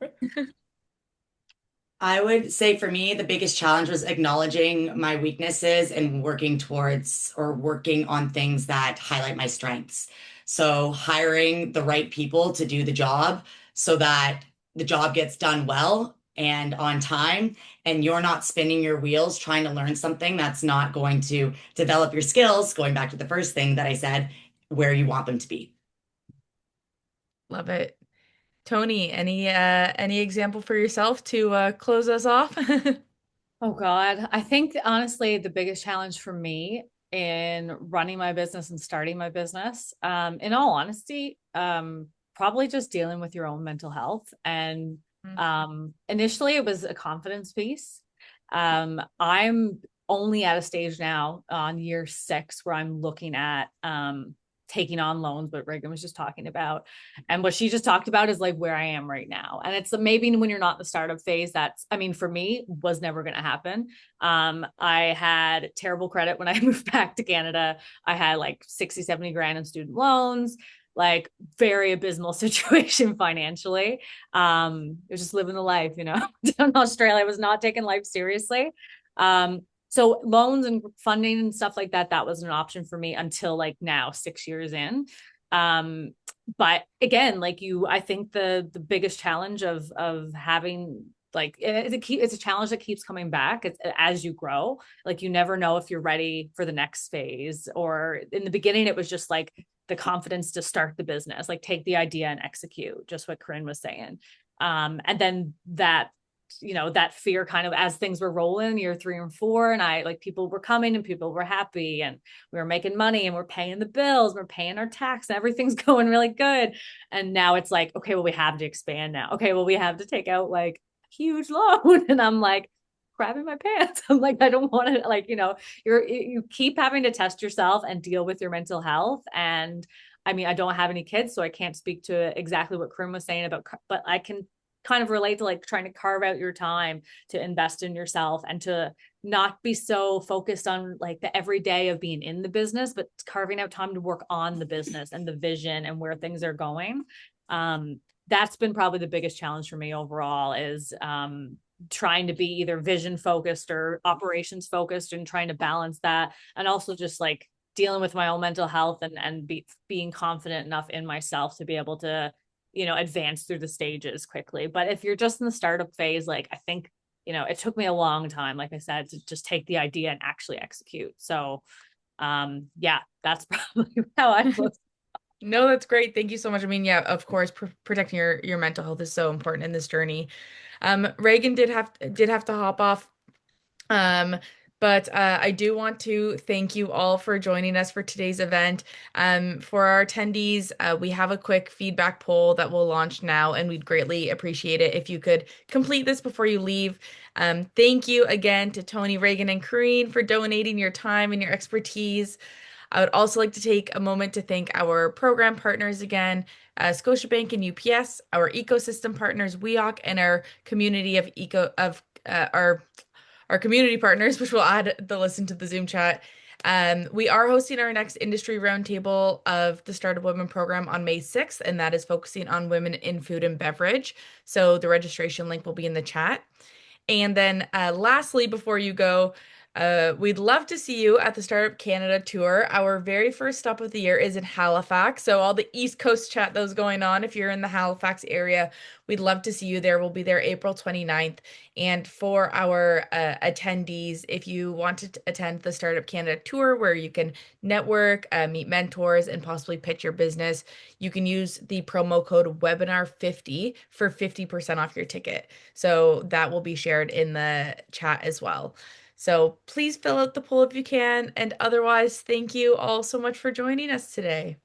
[SPEAKER 3] I would say for me, the biggest challenge was acknowledging my weaknesses and working towards or working on things that highlight my strengths. So, hiring the right people to do the job so that the job gets done well and on time, and you're not spinning your wheels trying to learn something that's not going to develop your skills, going back to the first thing that I said, where you want them to be.
[SPEAKER 1] Love it. Toni, any example for yourself to close us off?
[SPEAKER 4] Oh God. I think honestly, the biggest challenge for me in running my business and starting my business, in all honesty, probably just dealing with your own mental health. And initially it was a confidence piece. I'm only at a stage now on year 6 where I'm looking at taking on loans, what Reagan was just talking about. And what she just talked about is like where I am right now. And it's maybe when you're not in the startup phase, that's, I mean, for me, was never going to happen. I had terrible credit when I moved back to Canada. I had like 60, 70 grand in student loans, like very abysmal situation financially. It was just living the life, you know. In Australia, I was not taking life seriously. So loans and funding and stuff like that, that was an option for me until like now, 6 years in. Um, but again, like you, I think the biggest challenge of having like it's a challenge that keeps coming back as you grow. Like you never know if you're ready for the next phase. Or in the beginning, it was just like the confidence to start the business, like take the idea and execute, just what Carine was saying. And then that fear kind of as things were rolling year 3 and 4, and I like people were coming and people were happy and we were making money and we're paying the bills, we're paying our tax and everything's going really good. And now it's like, okay, well, we have to expand now. Okay, well, we have to take out like a huge loan. And I'm like grabbing my pants. I'm like, I don't want to, like, you keep having to test yourself and deal with your mental health. And I mean, I don't have any kids, so I can't speak to exactly what Carine was saying about, but I can kind of relate to like trying to carve out your time to invest in yourself and to not be so focused on like the everyday of being in the business, but carving out time to work on the business and the vision and where things are going. That's been probably the biggest challenge for me overall is trying to be either vision focused or operations focused and trying to balance that. And also just like dealing with my own mental health and being confident enough in myself to be able to advance through the stages quickly. But if you're just in the startup phase, like I think, it took me a long time, like I said, to just take the idea and actually execute. So yeah, that's probably how I look.
[SPEAKER 1] No, that's great. Thank you so much. I mean, yeah, of course, protecting your mental health is so important in this journey. Reagan did have to hop off. Um, But I do want to thank you all for joining us for today's event. For our attendees, we have a quick feedback poll that will launch now, and we'd greatly appreciate it if you could complete this before you leave. Thank you again to Toni, Reagan, and Carine for donating your time and your expertise. I would also like to take a moment to thank our program partners again, Scotiabank and UPS, our ecosystem partners, WEOC, and our community of our community partners, which will add the listen to the Zoom chat. We are hosting our next industry roundtable of the Startup Women program on May 6th, and that is focusing on women in food and beverage. So the registration link will be in the chat. And then lastly, before you go, we'd love to see you at the Startup Canada tour. Our very first stop of the year is in Halifax. So all the East Coast chat that's going on, if you're in the Halifax area, we'd love to see you there. We'll be there April 29th. And for our attendees, if you want to attend the Startup Canada tour where you can network, meet mentors, and possibly pitch your business, you can use the promo code webinar50 for 50% off your ticket. So that will be shared in the chat as well. So please fill out the poll if you can. And otherwise, thank you all so much for joining us today.